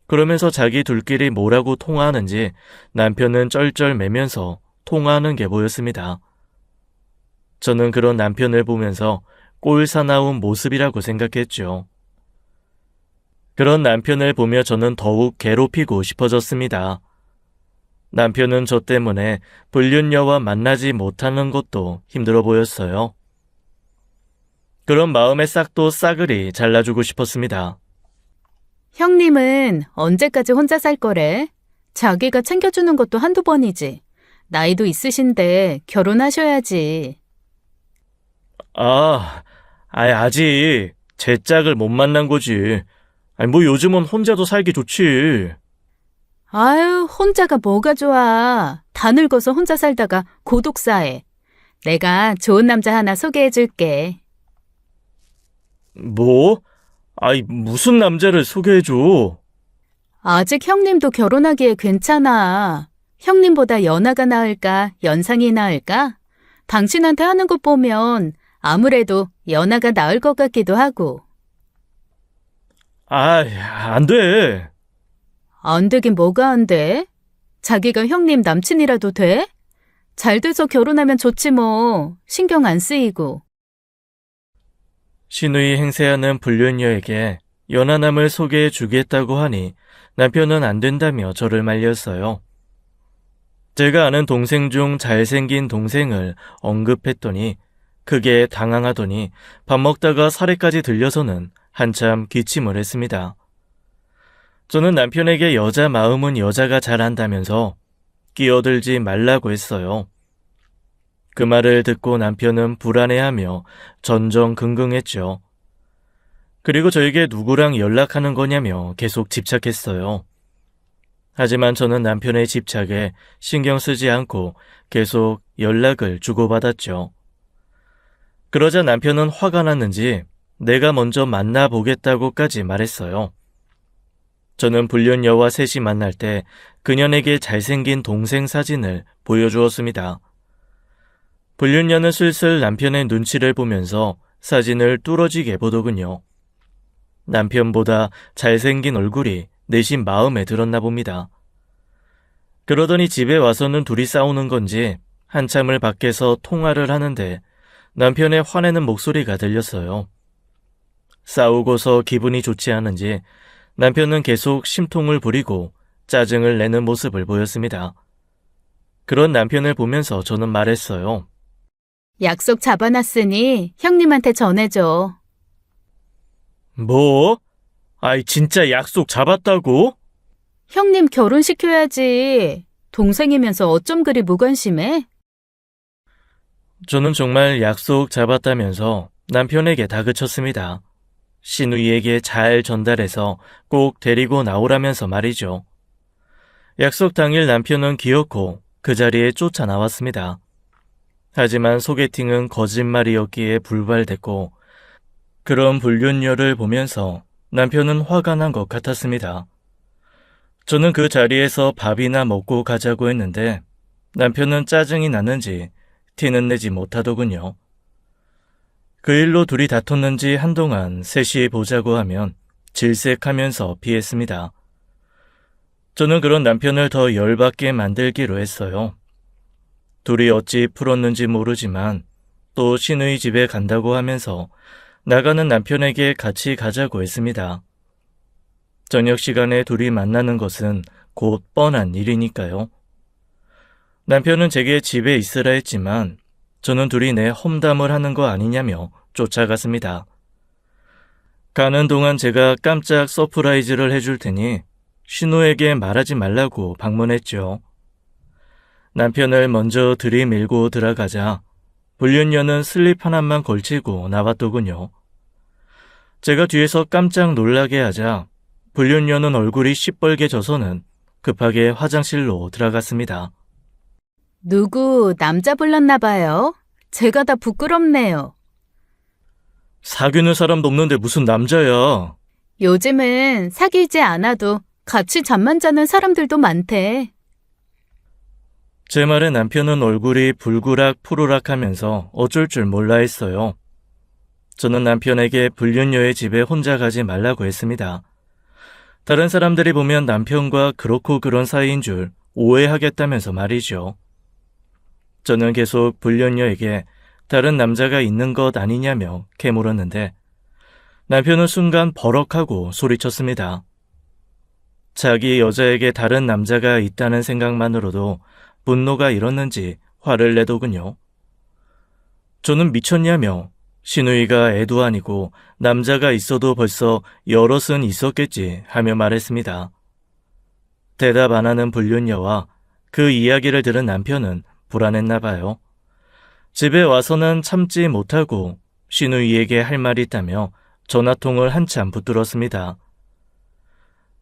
그러면서 자기 둘끼리 뭐라고 통화하는지 남편은 쩔쩔매면서 통화하는 게 보였습니다. 저는 그런 남편을 보면서 꼴사나운 모습이라고 생각했죠. 그런 남편을 보며 저는 더욱 괴롭히고 싶어졌습니다. 남편은 저 때문에 불륜녀와 만나지 못하는 것도 힘들어 보였어요. 그런 마음의 싹도 싸그리 잘라주고 싶었습니다. 형님은 언제까지 혼자 살 거래? 자기가 챙겨주는 것도 한두 번이지. 나이도 있으신데 결혼하셔야지. 아직 제 짝을 못 만난 거지. 뭐 요즘은 혼자도 살기 좋지. 아유, 혼자가 뭐가 좋아. 다 늙어서 혼자 살다가 고독사해. 내가 좋은 남자 하나 소개해줄게. 뭐? 무슨 남자를 소개해줘? 아직 형님도 결혼하기에 괜찮아. 형님보다 연하가 나을까, 연상이 나을까? 당신한테 하는 것 보면 아무래도 연하가 나을 것 같기도 하고. 안 돼. 안 되긴 뭐가 안 돼? 자기가 형님 남친이라도 돼? 잘 돼서 결혼하면 좋지 뭐. 신경 안 쓰이고. 신우이 행세하는 불륜녀에게 연하남을 소개해 주겠다고 하니 남편은 안 된다며 저를 말렸어요. 제가 아는 동생 중 잘생긴 동생을 언급했더니 크게 당황하더니 밥 먹다가 사례까지 들려서는 한참 기침을 했습니다. 저는 남편에게 여자 마음은 여자가 잘 안다면서 끼어들지 말라고 했어요. 그 말을 듣고 남편은 불안해하며 전전긍긍했죠. 그리고 저에게 누구랑 연락하는 거냐며 계속 집착했어요. 하지만 저는 남편의 집착에 신경 쓰지 않고 계속 연락을 주고받았죠. 그러자 남편은 화가 났는지 내가 먼저 만나보겠다고까지 말했어요. 저는 불륜녀와 셋이 만날 때 그녀에게 잘생긴 동생 사진을 보여주었습니다. 불륜녀는 슬슬 남편의 눈치를 보면서 사진을 뚫어지게 보더군요. 남편보다 잘생긴 얼굴이 내심 마음에 들었나 봅니다. 그러더니 집에 와서는 둘이 싸우는 건지 한참을 밖에서 통화를 하는데 남편의 화내는 목소리가 들렸어요. 싸우고서 기분이 좋지 않은지 남편은 계속 심통을 부리고 짜증을 내는 모습을 보였습니다. 그런 남편을 보면서 저는 말했어요. 약속 잡아놨으니 형님한테 전해줘. 뭐? 아이, 진짜 약속 잡았다고? 형님 결혼시켜야지. 동생이면서 어쩜 그리 무관심해? 저는 정말 약속 잡았다면서 남편에게 다그쳤습니다. 시누이에게 잘 전달해서 꼭 데리고 나오라면서 말이죠. 약속 당일 남편은 기어코 그 자리에 쫓아나왔습니다. 하지만 소개팅은 거짓말이었기에 불발됐고 그런 불륜녀를 보면서 남편은 화가 난 것 같았습니다. 저는 그 자리에서 밥이나 먹고 가자고 했는데 남편은 짜증이 났는지 티는 내지 못하더군요. 그 일로 둘이 다퉜는지 한동안 셋이 보자고 하면 질색하면서 피했습니다. 저는 그런 남편을 더 열받게 만들기로 했어요. 둘이 어찌 풀었는지 모르지만 또 시누이 집에 간다고 하면서 나가는 남편에게 같이 가자고 했습니다. 저녁 시간에 둘이 만나는 것은 곧 뻔한 일이니까요. 남편은 제게 집에 있으라 했지만 저는 둘이 내 험담을 하는 거 아니냐며 쫓아갔습니다. 가는 동안 제가 깜짝 서프라이즈를 해줄 테니 신우에게 말하지 말라고 방문했죠. 남편을 먼저 들이밀고 들어가자 불륜녀는 슬립 하나만 걸치고 나왔더군요. 제가 뒤에서 깜짝 놀라게 하자 불륜녀는 얼굴이 시뻘게 져서는 급하게 화장실로 들어갔습니다. 누구 남자 불렀나 봐요. 제가 다 부끄럽네요. 사귀는 사람도 없는데 무슨 남자야. 요즘은 사귀지 않아도 같이 잠만 자는 사람들도 많대. 제 말에 남편은 얼굴이 불그락 푸르락 하면서 어쩔 줄 몰라 했어요. 저는 남편에게 불륜녀의 집에 혼자 가지 말라고 했습니다. 다른 사람들이 보면 남편과 그렇고 그런 사이인 줄 오해하겠다면서 말이죠. 저는 계속 불륜녀에게 다른 남자가 있는 것 아니냐며 캐물었는데 남편은 순간 버럭하고 소리쳤습니다. 자기 여자에게 다른 남자가 있다는 생각만으로도 분노가 일었는지 화를 내더군요. 저는 미쳤냐며 시누이가 애도 아니고 남자가 있어도 벌써 여럿은 있었겠지 하며 말했습니다. 대답 안 하는 불륜녀와 그 이야기를 들은 남편은 불안했나 봐요. 집에 와서는 참지 못하고 시누이에게 할 말이 있다며 전화통을 한참 붙들었습니다.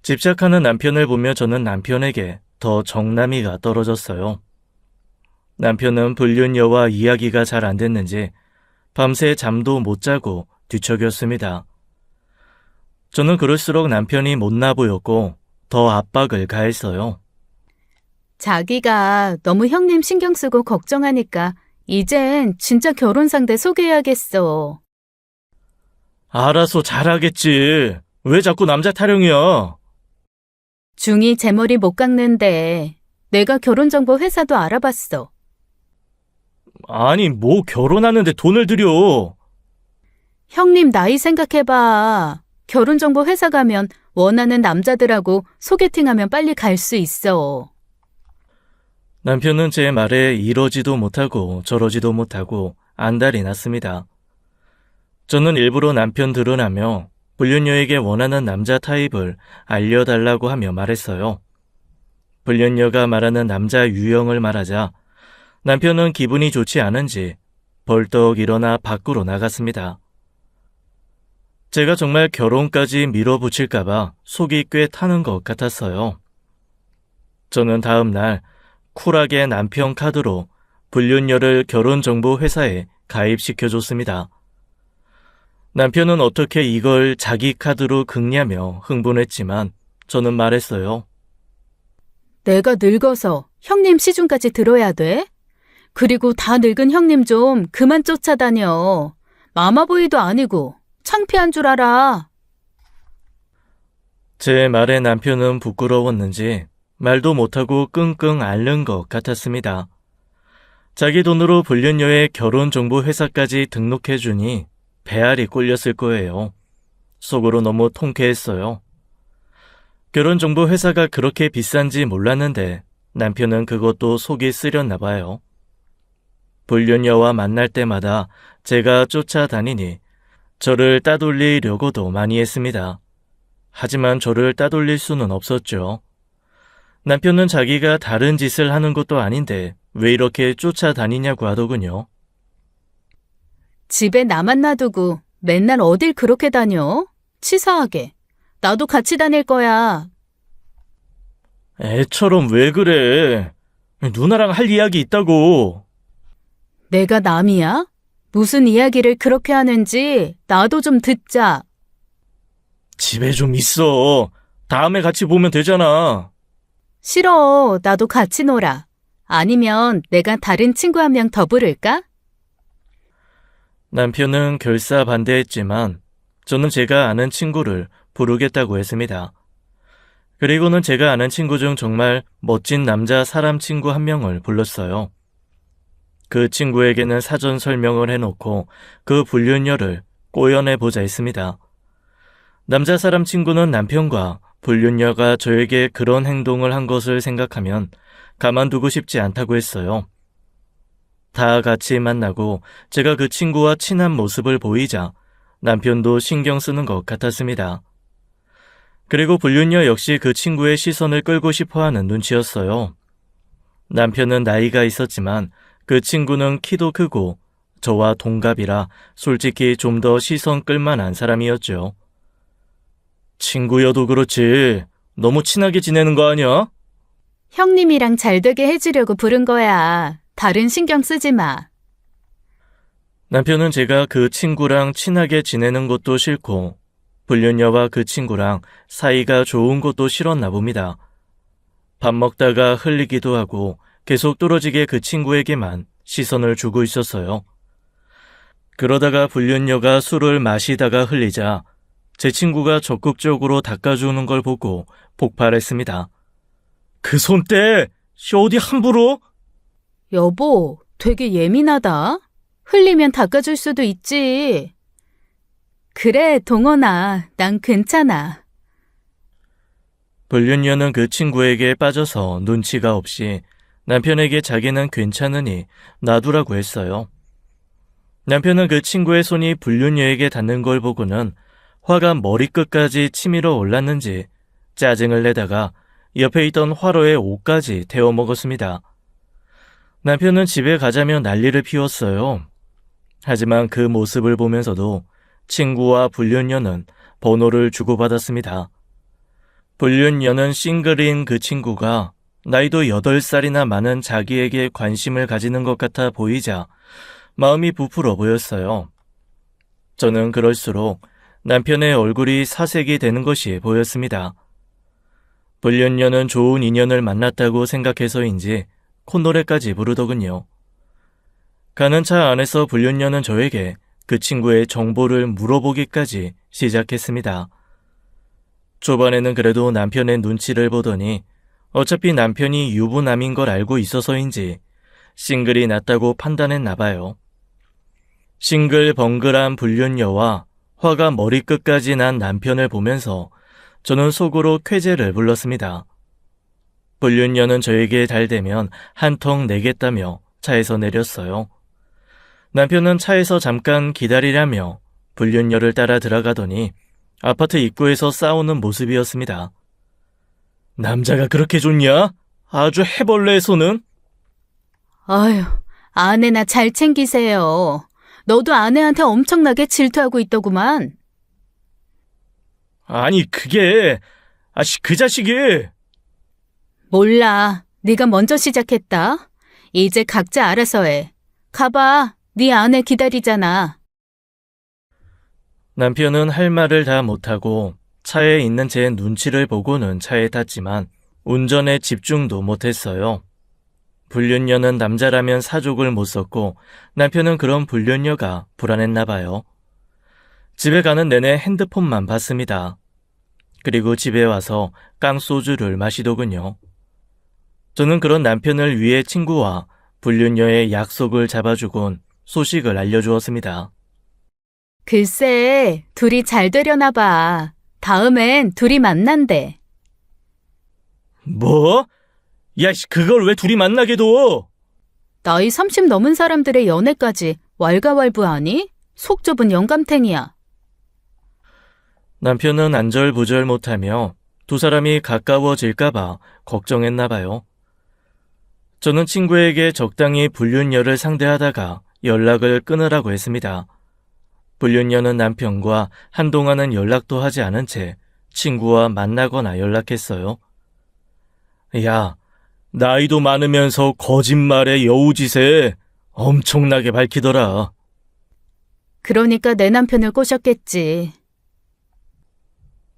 집착하는 남편을 보며 저는 남편에게 더 정남이가 떨어졌어요. 남편은 불륜녀와 이야기가 잘 안 됐는지 밤새 잠도 못 자고 뒤척였습니다. 저는 그럴수록 남편이 못나 보였고 더 압박을 가했어요. 자기가 너무 형님 신경 쓰고 걱정하니까 이젠 진짜 결혼 상대 소개해야겠어. 알아서 잘하겠지. 왜 자꾸 남자 타령이야? 중이 제 머리 못 깎는데 내가 결혼정보 회사도 알아봤어. 아니, 뭐 결혼하는데 돈을 들여. 형님 나이 생각해봐. 결혼정보 회사 가면 원하는 남자들하고 소개팅하면 빨리 갈 수 있어. 남편은 제 말에 이러지도 못하고 저러지도 못하고 안달이 났습니다. 저는 일부러 남편 드러나며 불륜녀에게 원하는 남자 타입을 알려달라고 하며 말했어요. 불륜녀가 말하는 남자 유형을 말하자 남편은 기분이 좋지 않은지 벌떡 일어나 밖으로 나갔습니다. 제가 정말 결혼까지 밀어붙일까봐 속이 꽤 타는 것 같았어요. 저는 다음 날 쿨하게 남편 카드로 불륜녀를 결혼정보회사에 가입시켜줬습니다. 남편은 어떻게 이걸 자기 카드로 긁냐며 흥분했지만 저는 말했어요. 내가 늙어서 형님 시중까지 들어야 돼? 그리고 다 늙은 형님 좀 그만 쫓아다녀. 마마보이도 아니고 창피한 줄 알아. 제 말에 남편은 부끄러웠는지 말도 못하고 끙끙 앓는 것 같았습니다. 자기 돈으로 불륜녀의 결혼정보회사까지 등록해주니 배알이 꼴렸을 거예요. 속으로 너무 통쾌했어요. 결혼정보회사가 그렇게 비싼지 몰랐는데 남편은 그것도 속이 쓰렸나 봐요. 불륜녀와 만날 때마다 제가 쫓아다니니 저를 따돌리려고도 많이 했습니다. 하지만 저를 따돌릴 수는 없었죠. 남편은 자기가 다른 짓을 하는 것도 아닌데 왜 이렇게 쫓아다니냐고 하더군요. 집에 나만 놔두고 맨날 어딜 그렇게 다녀? 치사하게. 나도 같이 다닐 거야. 애처럼 왜 그래? 누나랑 할 이야기 있다고. 내가 남이야? 무슨 이야기를 그렇게 하는지 나도 좀 듣자. 집에 좀 있어. 다음에 같이 보면 되잖아. 싫어. 나도 같이 놀아. 아니면 내가 다른 친구 한 명 더 부를까? 남편은 결사 반대했지만 저는 제가 아는 친구를 부르겠다고 했습니다. 그리고는 제가 아는 친구 중 정말 멋진 남자 사람 친구 한 명을 불렀어요. 그 친구에게는 사전 설명을 해놓고 그 불륜녀를 꼬연해보자 했습니다. 남자 사람 친구는 남편과 불륜녀가 저에게 그런 행동을 한 것을 생각하면 가만두고 싶지 않다고 했어요. 다 같이 만나고 제가 그 친구와 친한 모습을 보이자 남편도 신경 쓰는 것 같았습니다. 그리고 불륜녀 역시 그 친구의 시선을 끌고 싶어하는 눈치였어요. 남편은 나이가 있었지만 그 친구는 키도 크고 저와 동갑이라 솔직히 좀 더 시선 끌만한 사람이었죠. 친구여도 그렇지 너무 친하게 지내는 거 아니야? 형님이랑 잘 되게 해주려고 부른 거야. 다른 신경 쓰지 마. 남편은 제가 그 친구랑 친하게 지내는 것도 싫고 불륜녀와 그 친구랑 사이가 좋은 것도 싫었나 봅니다. 밥 먹다가 흘리기도 하고 계속 뚫어지게 그 친구에게만 시선을 주고 있었어요. 그러다가 불륜녀가 술을 마시다가 흘리자 제 친구가 적극적으로 닦아주는 걸 보고 폭발했습니다. 그 손 떼! 어디 함부로? 여보, 되게 예민하다. 흘리면 닦아줄 수도 있지. 그래, 동원아. 난 괜찮아. 불륜녀는 그 친구에게 빠져서 눈치가 없이 남편에게 자기는 괜찮으니 놔두라고 했어요. 남편은 그 친구의 손이 불륜녀에게 닿는 걸 보고는 화가 머리끝까지 치밀어 올랐는지 짜증을 내다가 옆에 있던 화로에 옷까지 태워 먹었습니다. 남편은 집에 가자며 난리를 피웠어요. 하지만 그 모습을 보면서도 친구와 불륜녀는 번호를 주고받았습니다. 불륜녀는 싱글인 그 친구가 나이도 8살이나 많은 자기에게 관심을 가지는 것 같아 보이자 마음이 부풀어 보였어요. 저는 그럴수록 남편의 얼굴이 사색이 되는 것이 보였습니다. 불륜녀는 좋은 인연을 만났다고 생각해서인지 콧노래까지 부르더군요. 가는 차 안에서 불륜녀는 저에게 그 친구의 정보를 물어보기까지 시작했습니다. 초반에는 그래도 남편의 눈치를 보더니 어차피 남편이 유부남인 걸 알고 있어서인지 싱글이 낫다고 판단했나 봐요. 싱글벙글한 불륜녀와 화가 머리끝까지 난 남편을 보면서 저는 속으로 쾌재를 불렀습니다. 불륜녀는 저에게 잘 되면 한 통 내겠다며 차에서 내렸어요. 남편은 차에서 잠깐 기다리라며 불륜녀를 따라 들어가더니 아파트 입구에서 싸우는 모습이었습니다. 남자가 그렇게 좋냐? 아주 해벌레의 손은? 아휴, 아내나 잘 챙기세요. 너도 아내한테 엄청나게 질투하고 있더구만. 아니, 그게, 그 자식이. 몰라. 네가 먼저 시작했다. 이제 각자 알아서 해. 가봐. 네 아내 기다리잖아. 남편은 할 말을 다 못하고 차에 있는 제 눈치를 보고는 차에 탔지만 운전에 집중도 못했어요. 불륜녀는 남자라면 사족을 못 썼고 남편은 그런 불륜녀가 불안했나 봐요. 집에 가는 내내 핸드폰만 봤습니다. 그리고 집에 와서 깡소주를 마시더군요. 저는 그런 남편을 위해 친구와 불륜녀의 약속을 잡아주곤 소식을 알려주었습니다. 글쎄, 둘이 잘 되려나 봐. 다음엔 둘이 만난대. 뭐? 야, 그걸 왜 둘이 만나게 둬? 나이 30 넘은 사람들의 연애까지 왈가왈부하니? 속 좁은 영감탱이야. 남편은 안절부절 못하며 두 사람이 가까워질까봐 걱정했나 봐요. 저는 친구에게 적당히 불륜녀를 상대하다가 연락을 끊으라고 했습니다. 불륜녀는 남편과 한동안은 연락도 하지 않은 채 친구와 만나거나 연락했어요. 야, 나이도 많으면서 거짓말에 여우짓에 엄청나게 밝히더라. 그러니까 내 남편을 꼬셨겠지.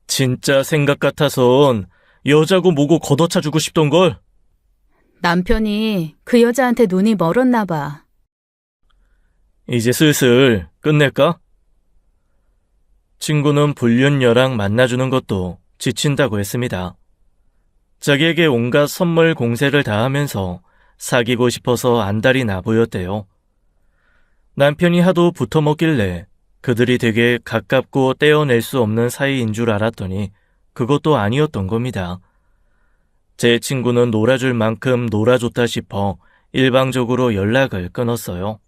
진짜 생각 같아선 여자고 뭐고 걷어차주고 싶던걸. 남편이 그 여자한테 눈이 멀었나 봐. 이제 슬슬 끝낼까? 친구는 불륜녀랑 만나주는 것도 지친다고 했습니다. 자기에게 온갖 선물 공세를 다하면서 사귀고 싶어서 안달이 나 보였대요. 남편이 하도 붙어먹길래 그들이 되게 가깝고 떼어낼 수 없는 사이인 줄 알았더니 그것도 아니었던 겁니다. 제 친구는 놀아줄 만큼 놀아줬다 싶어 일방적으로 연락을 끊었어요.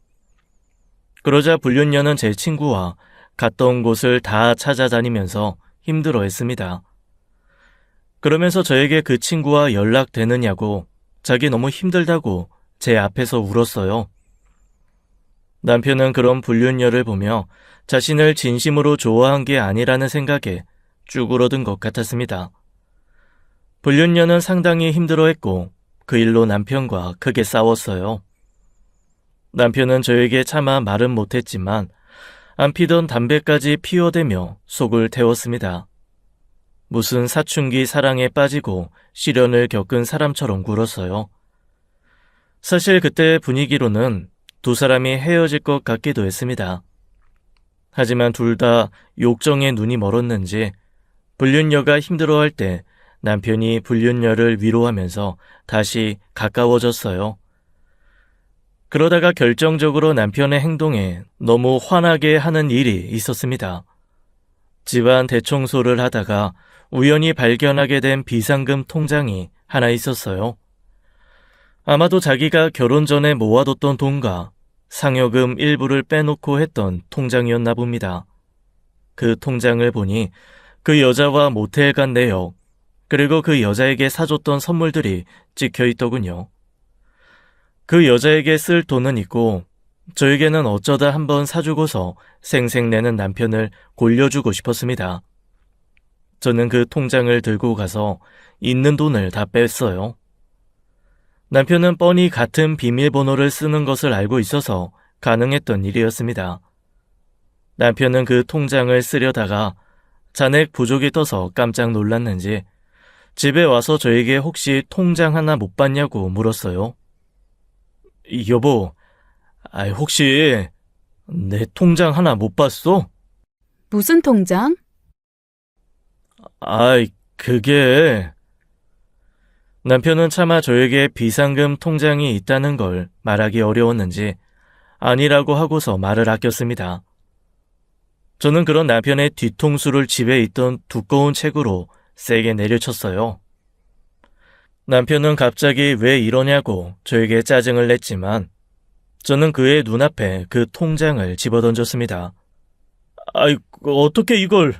그러자 불륜녀는 제 친구와 갔던 곳을 다 찾아다니면서 힘들어했습니다. 그러면서 저에게 그 친구와 연락되느냐고 자기 너무 힘들다고 제 앞에서 울었어요. 남편은 그런 불륜녀를 보며 자신을 진심으로 좋아한 게 아니라는 생각에 쭈그러든 것 같았습니다. 불륜녀는 상당히 힘들어했고 그 일로 남편과 크게 싸웠어요. 남편은 저에게 차마 말은 못했지만 안 피던 담배까지 피워대며 속을 태웠습니다. 무슨 사춘기 사랑에 빠지고 시련을 겪은 사람처럼 굴었어요. 사실 그때 분위기로는 두 사람이 헤어질 것 같기도 했습니다. 하지만 둘 다 욕정에 눈이 멀었는지 불륜녀가 힘들어할 때 남편이 불륜녀를 위로하면서 다시 가까워졌어요. 그러다가 결정적으로 남편의 행동에 너무 화나게 하는 일이 있었습니다. 집안 대청소를 하다가 우연히 발견하게 된 비상금 통장이 하나 있었어요. 아마도 자기가 결혼 전에 모아뒀던 돈과 상여금 일부를 빼놓고 했던 통장이었나 봅니다. 그 통장을 보니 그 여자와 모텔 간 내역, 그리고 그 여자에게 사줬던 선물들이 찍혀 있더군요. 그 여자에게 쓸 돈은 있고 저에게는 어쩌다 한번 사주고서 생색내는 남편을 골려주고 싶었습니다. 저는 그 통장을 들고 가서 있는 돈을 다 뺐어요. 남편은 뻔히 같은 비밀번호를 쓰는 것을 알고 있어서 가능했던 일이었습니다. 남편은 그 통장을 쓰려다가 잔액 부족이 떠서 깜짝 놀랐는지 집에 와서 저에게 혹시 통장 하나 못 봤냐고 물었어요. 여보, 혹시 내 통장 하나 못 봤어? 무슨 통장? 그게... 남편은 차마 저에게 비상금 통장이 있다는 걸 말하기 어려웠는지 아니라고 하고서 말을 아꼈습니다. 저는 그런 남편의 뒤통수를 집에 있던 두꺼운 책으로 세게 내려쳤어요. 남편은 갑자기 왜 이러냐고 저에게 짜증을 냈지만 저는 그의 눈앞에 그 통장을 집어던졌습니다. 어떻게 이걸...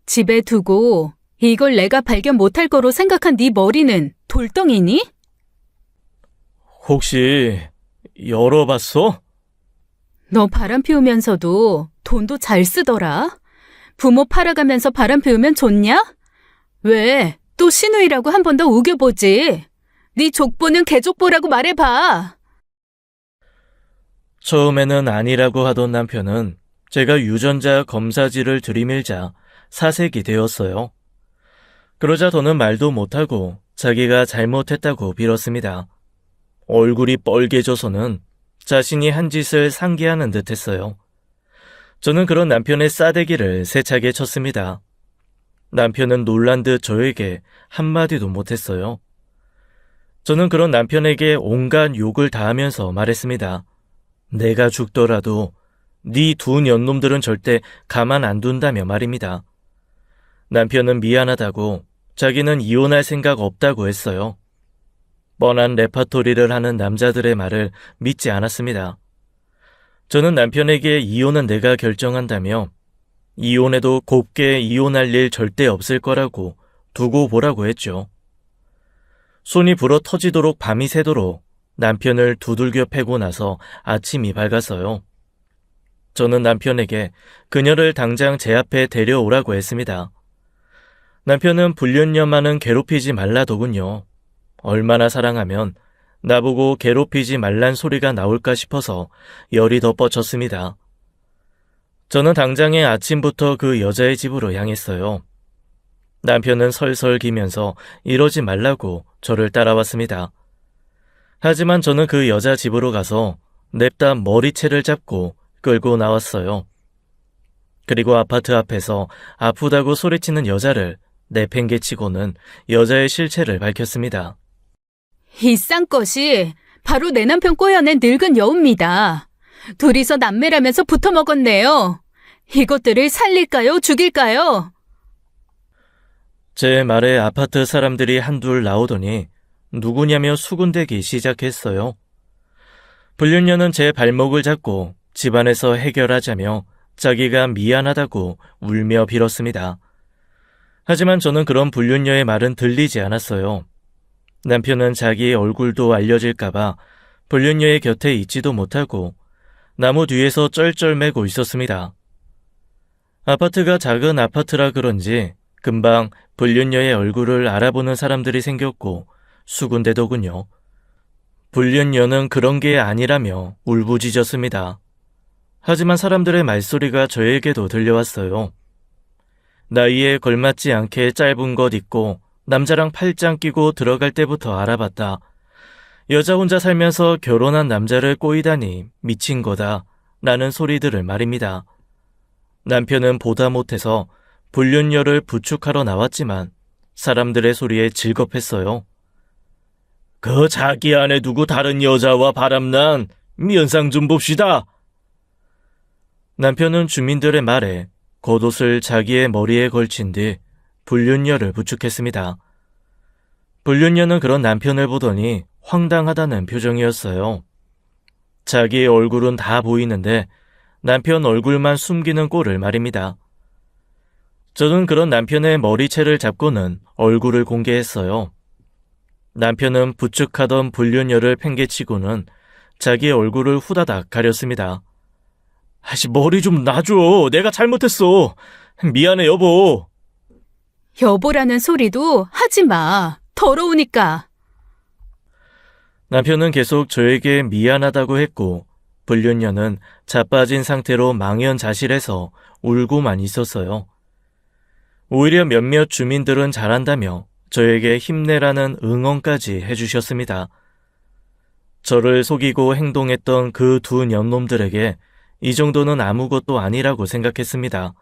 집에 두고 이걸 내가 발견 못할 거로 생각한 네 머리는 돌덩이니? 혹시 열어봤어? 너 바람 피우면서도 돈도 잘 쓰더라. 부모 팔아가면서 바람 피우면 좋냐? 왜? 또 시누이라고 한 번 더 우겨보지. 네 족보는 개족보라고 말해봐. 처음에는 아니라고 하던 남편은 제가 유전자 검사지를 들이밀자 사색이 되었어요. 그러자 더는 말도 못하고 자기가 잘못했다고 빌었습니다. 얼굴이 뻘개져서는 자신이 한 짓을 상기하는 듯 했어요. 저는 그런 남편의 싸대기를 세차게 쳤습니다. 남편은 놀란 듯 저에게 한마디도 못했어요. 저는 그런 남편에게 온갖 욕을 다하면서 말했습니다. 내가 죽더라도 네 두 년놈들은 절대 가만 안 둔다며 말입니다. 남편은 미안하다고 자기는 이혼할 생각 없다고 했어요. 뻔한 레파토리를 하는 남자들의 말을 믿지 않았습니다. 저는 남편에게 이혼은 내가 결정한다며 이혼해도 곱게 이혼할 일 절대 없을 거라고 두고 보라고 했죠. 손이 불어 터지도록 밤이 새도록 남편을 두들겨 패고 나서 아침이 밝았어요. 저는 남편에게 그녀를 당장 제 앞에 데려오라고 했습니다. 남편은 불륜녀만은 괴롭히지 말라더군요. 얼마나 사랑하면 나보고 괴롭히지 말란 소리가 나올까 싶어서 열이 더 뻗쳤습니다. 저는 당장에 아침부터 그 여자의 집으로 향했어요. 남편은 설설 기면서 이러지 말라고 저를 따라왔습니다. 하지만 저는 그 여자 집으로 가서 냅다 머리채를 잡고 끌고 나왔어요. 그리고 아파트 앞에서 아프다고 소리치는 여자를 내팽개치고는 여자의 실체를 밝혔습니다. 이 쌍것이 바로 내 남편 꼬여낸 늙은 여우입니다. 둘이서 남매라면서 붙어먹었네요. 이것들을 살릴까요? 죽일까요? 제 말에 아파트 사람들이 한둘 나오더니 누구냐며 수군대기 시작했어요. 불륜녀는 제 발목을 잡고 집안에서 해결하자며 자기가 미안하다고 울며 빌었습니다. 하지만 저는 그런 불륜녀의 말은 들리지 않았어요. 남편은 자기의 얼굴도 알려질까봐 불륜녀의 곁에 있지도 못하고 나무 뒤에서 쩔쩔매고 있었습니다. 아파트가 작은 아파트라 그런지 금방 불륜녀의 얼굴을 알아보는 사람들이 생겼고 수군대더군요. 불륜녀는 그런 게 아니라며 울부짖었습니다. 하지만 사람들의 말소리가 저에게도 들려왔어요. 나이에 걸맞지 않게 짧은 것 입고 남자랑 팔짱 끼고 들어갈 때부터 알아봤다. 여자 혼자 살면서 결혼한 남자를 꼬이다니 미친 거다 라는 소리들을 말입니다. 남편은 보다 못해서 불륜녀를 부축하러 나왔지만 사람들의 소리에 즐겁했어요. 그 자기 안에 두고 다른 여자와 바람난 면상 좀 봅시다. 남편은 주민들의 말에 겉옷을 자기의 머리에 걸친 뒤 불륜녀를 부축했습니다. 불륜녀는 그런 남편을 보더니 황당하다는 표정이었어요. 자기의 얼굴은 다 보이는데 남편 얼굴만 숨기는 꼴을 말입니다. 저는 그런 남편의 머리채를 잡고는 얼굴을 공개했어요. 남편은 부축하던 불륜녀를 팽개치고는 자기 얼굴을 후다닥 가렸습니다. 머리 좀 놔줘. 내가 잘못했어. 미안해 여보. 여보라는 소리도 하지 마. 더러우니까. 남편은 계속 저에게 미안하다고 했고 불륜녀는 자빠진 상태로 망연자실해서 울고만 있었어요. 오히려 몇몇 주민들은 잘한다며 저에게 힘내라는 응원까지 해주셨습니다. 저를 속이고 행동했던 그 두 년놈들에게 이 정도는 아무것도 아니라고 생각했습니다.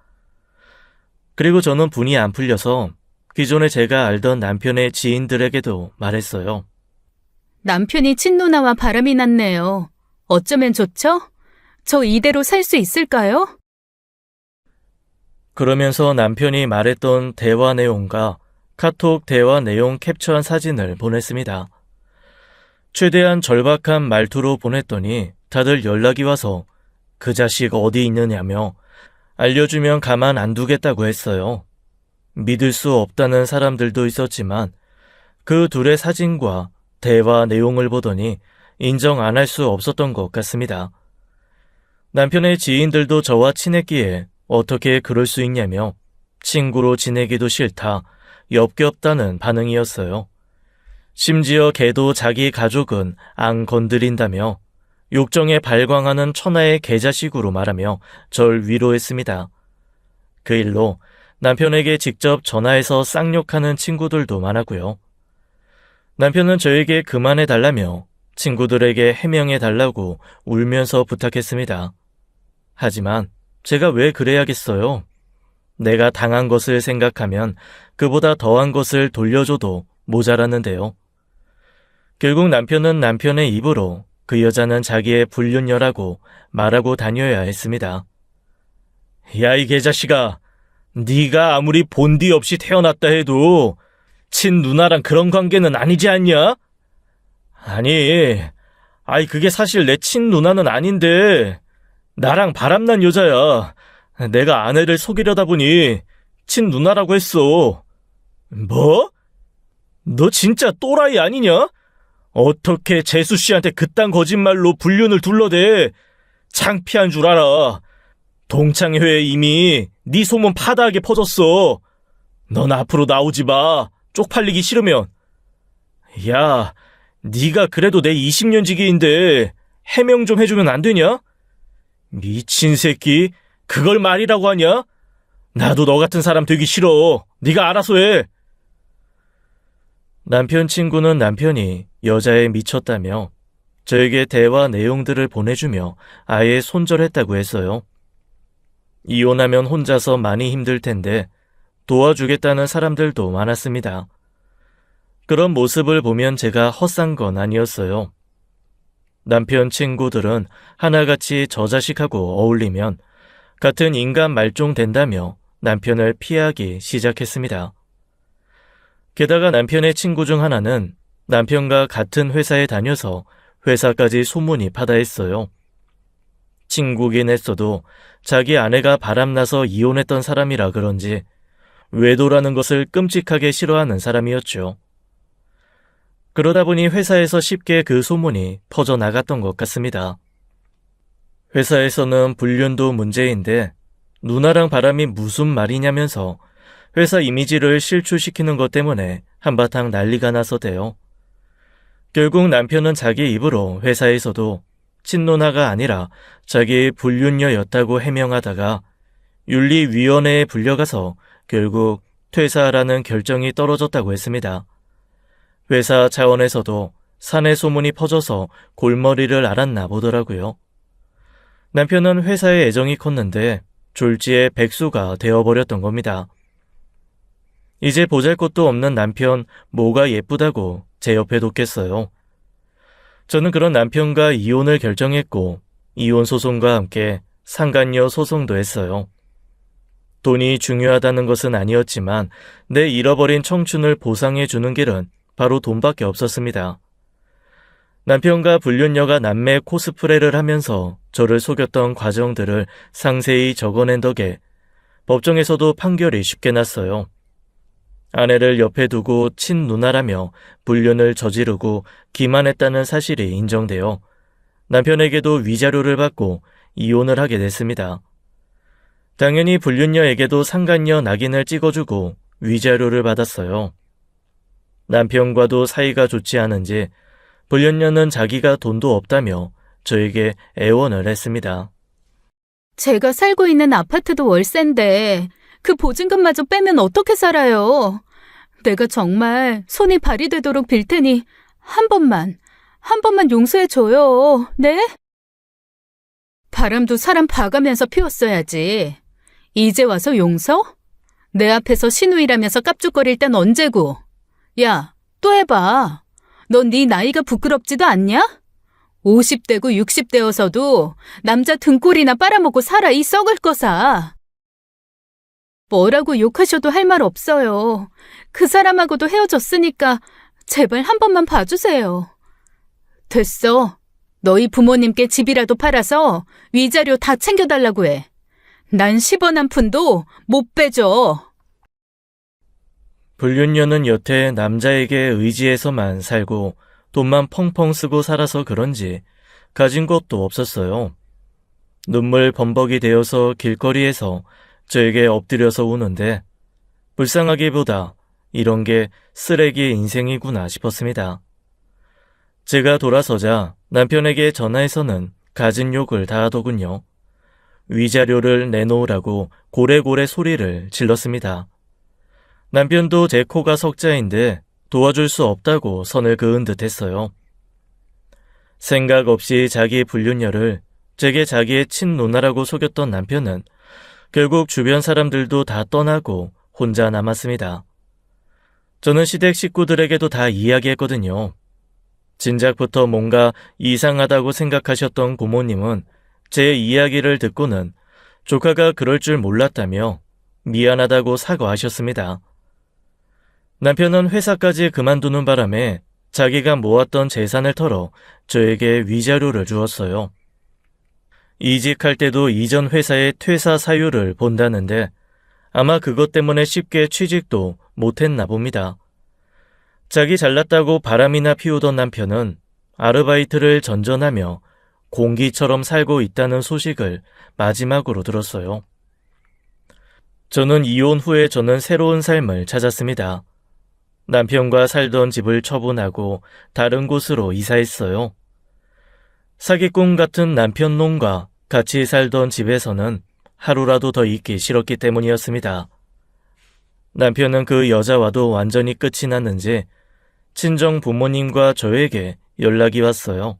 그리고 저는 분이 안 풀려서 기존에 제가 알던 남편의 지인들에게도 말했어요. 남편이 친누나와 바람이 났네요. 어쩌면 좋죠? 저 이대로 살 수 있을까요? 그러면서 남편이 말했던 대화 내용과 카톡 대화 내용 캡처한 사진을 보냈습니다. 최대한 절박한 말투로 보냈더니 다들 연락이 와서 그 자식 어디 있느냐며 알려주면 가만 안 두겠다고 했어요. 믿을 수 없다는 사람들도 있었지만 그 둘의 사진과 대화 내용을 보더니 인정 안 할 수 없었던 것 같습니다. 남편의 지인들도 저와 친했기에 어떻게 그럴 수 있냐며 친구로 지내기도 싫다, 엽겹다는 반응이었어요. 심지어 걔도 자기 가족은 안 건드린다며 욕정에 발광하는 천하의 개자식으로 말하며 절 위로했습니다. 그 일로 남편에게 직접 전화해서 쌍욕하는 친구들도 많았고요. 남편은 저에게 그만해달라며 친구들에게 해명해달라고 울면서 부탁했습니다. 하지만 제가 왜 그래야겠어요? 내가 당한 것을 생각하면 그보다 더한 것을 돌려줘도 모자랐는데요. 결국 남편은 남편의 입으로 그 여자는 자기의 불륜녀라고 말하고 다녀야 했습니다. 야, 이 개자식아, 네가 아무리 본디 없이 태어났다 해도 친누나랑 그런 관계는 아니지 않냐? 아니, 그게 사실 내 친누나는 아닌데 나랑 바람난 여자야. 내가 아내를 속이려다 보니 친누나라고 했어. 뭐? 너 진짜 또라이 아니냐? 어떻게 재수 씨한테 그딴 거짓말로 불륜을 둘러대? 창피한 줄 알아. 동창회에 이미 네 소문 파다하게 퍼졌어. 넌 앞으로 나오지 마. 쪽팔리기 싫으면. 야, 네가 그래도 내 20년 지기인데 해명 좀 해주면 안 되냐? 미친 새끼, 그걸 말이라고 하냐? 나도 너 같은 사람 되기 싫어. 네가 알아서 해. 남편 친구는 남편이 여자에 미쳤다며 저에게 대화 내용들을 보내주며 아예 손절했다고 했어요. 이혼하면 혼자서 많이 힘들 텐데 도와주겠다는 사람들도 많았습니다. 그런 모습을 보면 제가 헛산 건 아니었어요. 남편 친구들은 하나같이 저 자식하고 어울리면 같은 인간 말종 된다며 남편을 피하기 시작했습니다. 게다가 남편의 친구 중 하나는 남편과 같은 회사에 다녀서 회사까지 소문이 파다했어요. 친구긴 했어도 자기 아내가 바람나서 이혼했던 사람이라 그런지 외도라는 것을 끔찍하게 싫어하는 사람이었죠. 그러다 보니 회사에서 쉽게 그 소문이 퍼져나갔던 것 같습니다. 회사에서는 불륜도 문제인데 누나랑 바람이 무슨 말이냐면서 회사 이미지를 실추시키는 것 때문에 한바탕 난리가 나서대요. 결국 남편은 자기 입으로 회사에서도 친누나가 아니라 자기 불륜녀였다고 해명하다가 윤리위원회에 불려가서 결국 퇴사하라는 결정이 떨어졌다고 했습니다. 회사 차원에서도 사내 소문이 퍼져서 골머리를 앓았나 보더라고요. 남편은 회사에 애정이 컸는데 졸지에 백수가 되어버렸던 겁니다. 이제 보잘것도 없는 남편 뭐가 예쁘다고 제 옆에 뒀겠어요. 저는 그런 남편과 이혼을 결정했고 이혼 소송과 함께 상간녀 소송도 했어요. 돈이 중요하다는 것은 아니었지만 내 잃어버린 청춘을 보상해 주는 길은 바로 돈밖에 없었습니다. 남편과 불륜녀가 남매 코스프레를 하면서 저를 속였던 과정들을 상세히 적어낸 덕에 법정에서도 판결이 쉽게 났어요. 아내를 옆에 두고 친누나라며 불륜을 저지르고 기만했다는 사실이 인정되어 남편에게도 위자료를 받고 이혼을 하게 됐습니다. 당연히 불륜녀에게도 상간녀 낙인을 찍어주고 위자료를 받았어요. 남편과도 사이가 좋지 않은지 불륜녀는 자기가 돈도 없다며 저에게 애원을 했습니다. 제가 살고 있는 아파트도 월세인데 그 보증금마저 빼면 어떻게 살아요? 내가 정말 손이 발이 되도록 빌 테니 한 번만 용서해줘요. 네? 바람도 사람 봐가면서 피웠어야지. 이제 와서 용서? 내 앞에서 시누이라면서 깝죽거릴 땐 언제고? 야, 또 해봐. 넌 네 나이가 부끄럽지도 않냐? 50대고 60대여서도 남자 등골이나 빨아먹고 살아, 이 썩을 거사. 뭐라고 욕하셔도 할 말 없어요. 그 사람하고도 헤어졌으니까 제발 한 번만 봐주세요. 됐어. 너희 부모님께 집이라도 팔아서 위자료 다 챙겨달라고 해. 난 10원 한 푼도 못 빼줘. 불륜녀는 여태 남자에게 의지해서만 살고 돈만 펑펑 쓰고 살아서 그런지 가진 것도 없었어요. 눈물 범벅이 되어서 길거리에서 저에게 엎드려서 우는데 불쌍하기보다 이런 게 쓰레기 인생이구나 싶었습니다. 제가 돌아서자 남편에게 전화해서는 갖은 욕을 다 하더군요. 위자료를 내놓으라고 고래고래 소리를 질렀습니다. 남편도 제 코가 석자인데 도와줄 수 없다고 선을 그은 듯 했어요. 생각 없이 자기 불륜녀를 제게 자기의 친누나라고 속였던 남편은 결국 주변 사람들도 다 떠나고 혼자 남았습니다. 저는 시댁 식구들에게도 다 이야기했거든요. 진작부터 뭔가 이상하다고 생각하셨던 고모님은 제 이야기를 듣고는 조카가 그럴 줄 몰랐다며 미안하다고 사과하셨습니다. 남편은 회사까지 그만두는 바람에 자기가 모았던 재산을 털어 저에게 위자료를 주었어요. 이직할 때도 이전 회사의 퇴사 사유를 본다는데 아마 그것 때문에 쉽게 취직도 못했나 봅니다. 자기 잘났다고 바람이나 피우던 남편은 아르바이트를 전전하며 공기처럼 살고 있다는 소식을 마지막으로 들었어요. 저는 이혼 후에 저는 새로운 삶을 찾았습니다. 남편과 살던 집을 처분하고 다른 곳으로 이사했어요. 사기꾼 같은 남편 놈과 같이 살던 집에서는 하루라도 더 있기 싫었기 때문이었습니다. 남편은 그 여자와도 완전히 끝이 났는지 친정 부모님과 저에게 연락이 왔어요.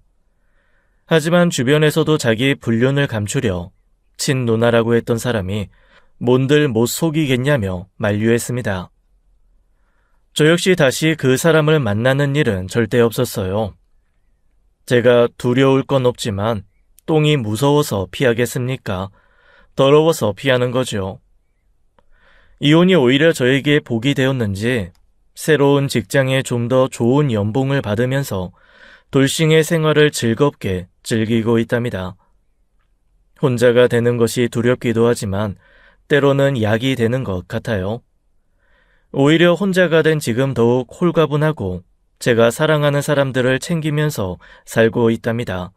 하지만 주변에서도 자기 불륜을 감추려 친누나라고 했던 사람이 뭔들 못 속이겠냐며 만류했습니다. 저 역시 다시 그 사람을 만나는 일은 절대 없었어요. 제가 두려울 건 없지만 똥이 무서워서 피하겠습니까? 더러워서 피하는 거죠. 이혼이 오히려 저에게 복이 되었는지 새로운 직장에 좀 더 좋은 연봉을 받으면서 돌싱의 생활을 즐겁게 즐기고 있답니다. 혼자가 되는 것이 두렵기도 하지만 때로는 약이 되는 것 같아요. 오히려 혼자가 된 지금 더욱 홀가분하고 제가 사랑하는 사람들을 챙기면서 살고 있답니다.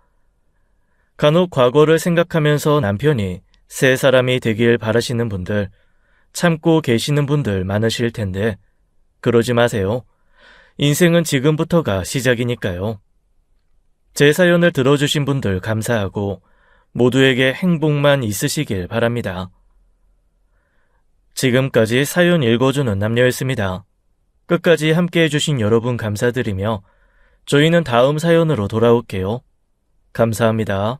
간혹 과거를 생각하면서 남편이 새 사람이 되길 바라시는 분들, 참고 계시는 분들 많으실 텐데 그러지 마세요. 인생은 지금부터가 시작이니까요. 제 사연을 들어주신 분들 감사하고 모두에게 행복만 있으시길 바랍니다. 지금까지 사연 읽어주는 남녀였습니다. 끝까지 함께해 주신 여러분 감사드리며 저희는 다음 사연으로 돌아올게요. 감사합니다.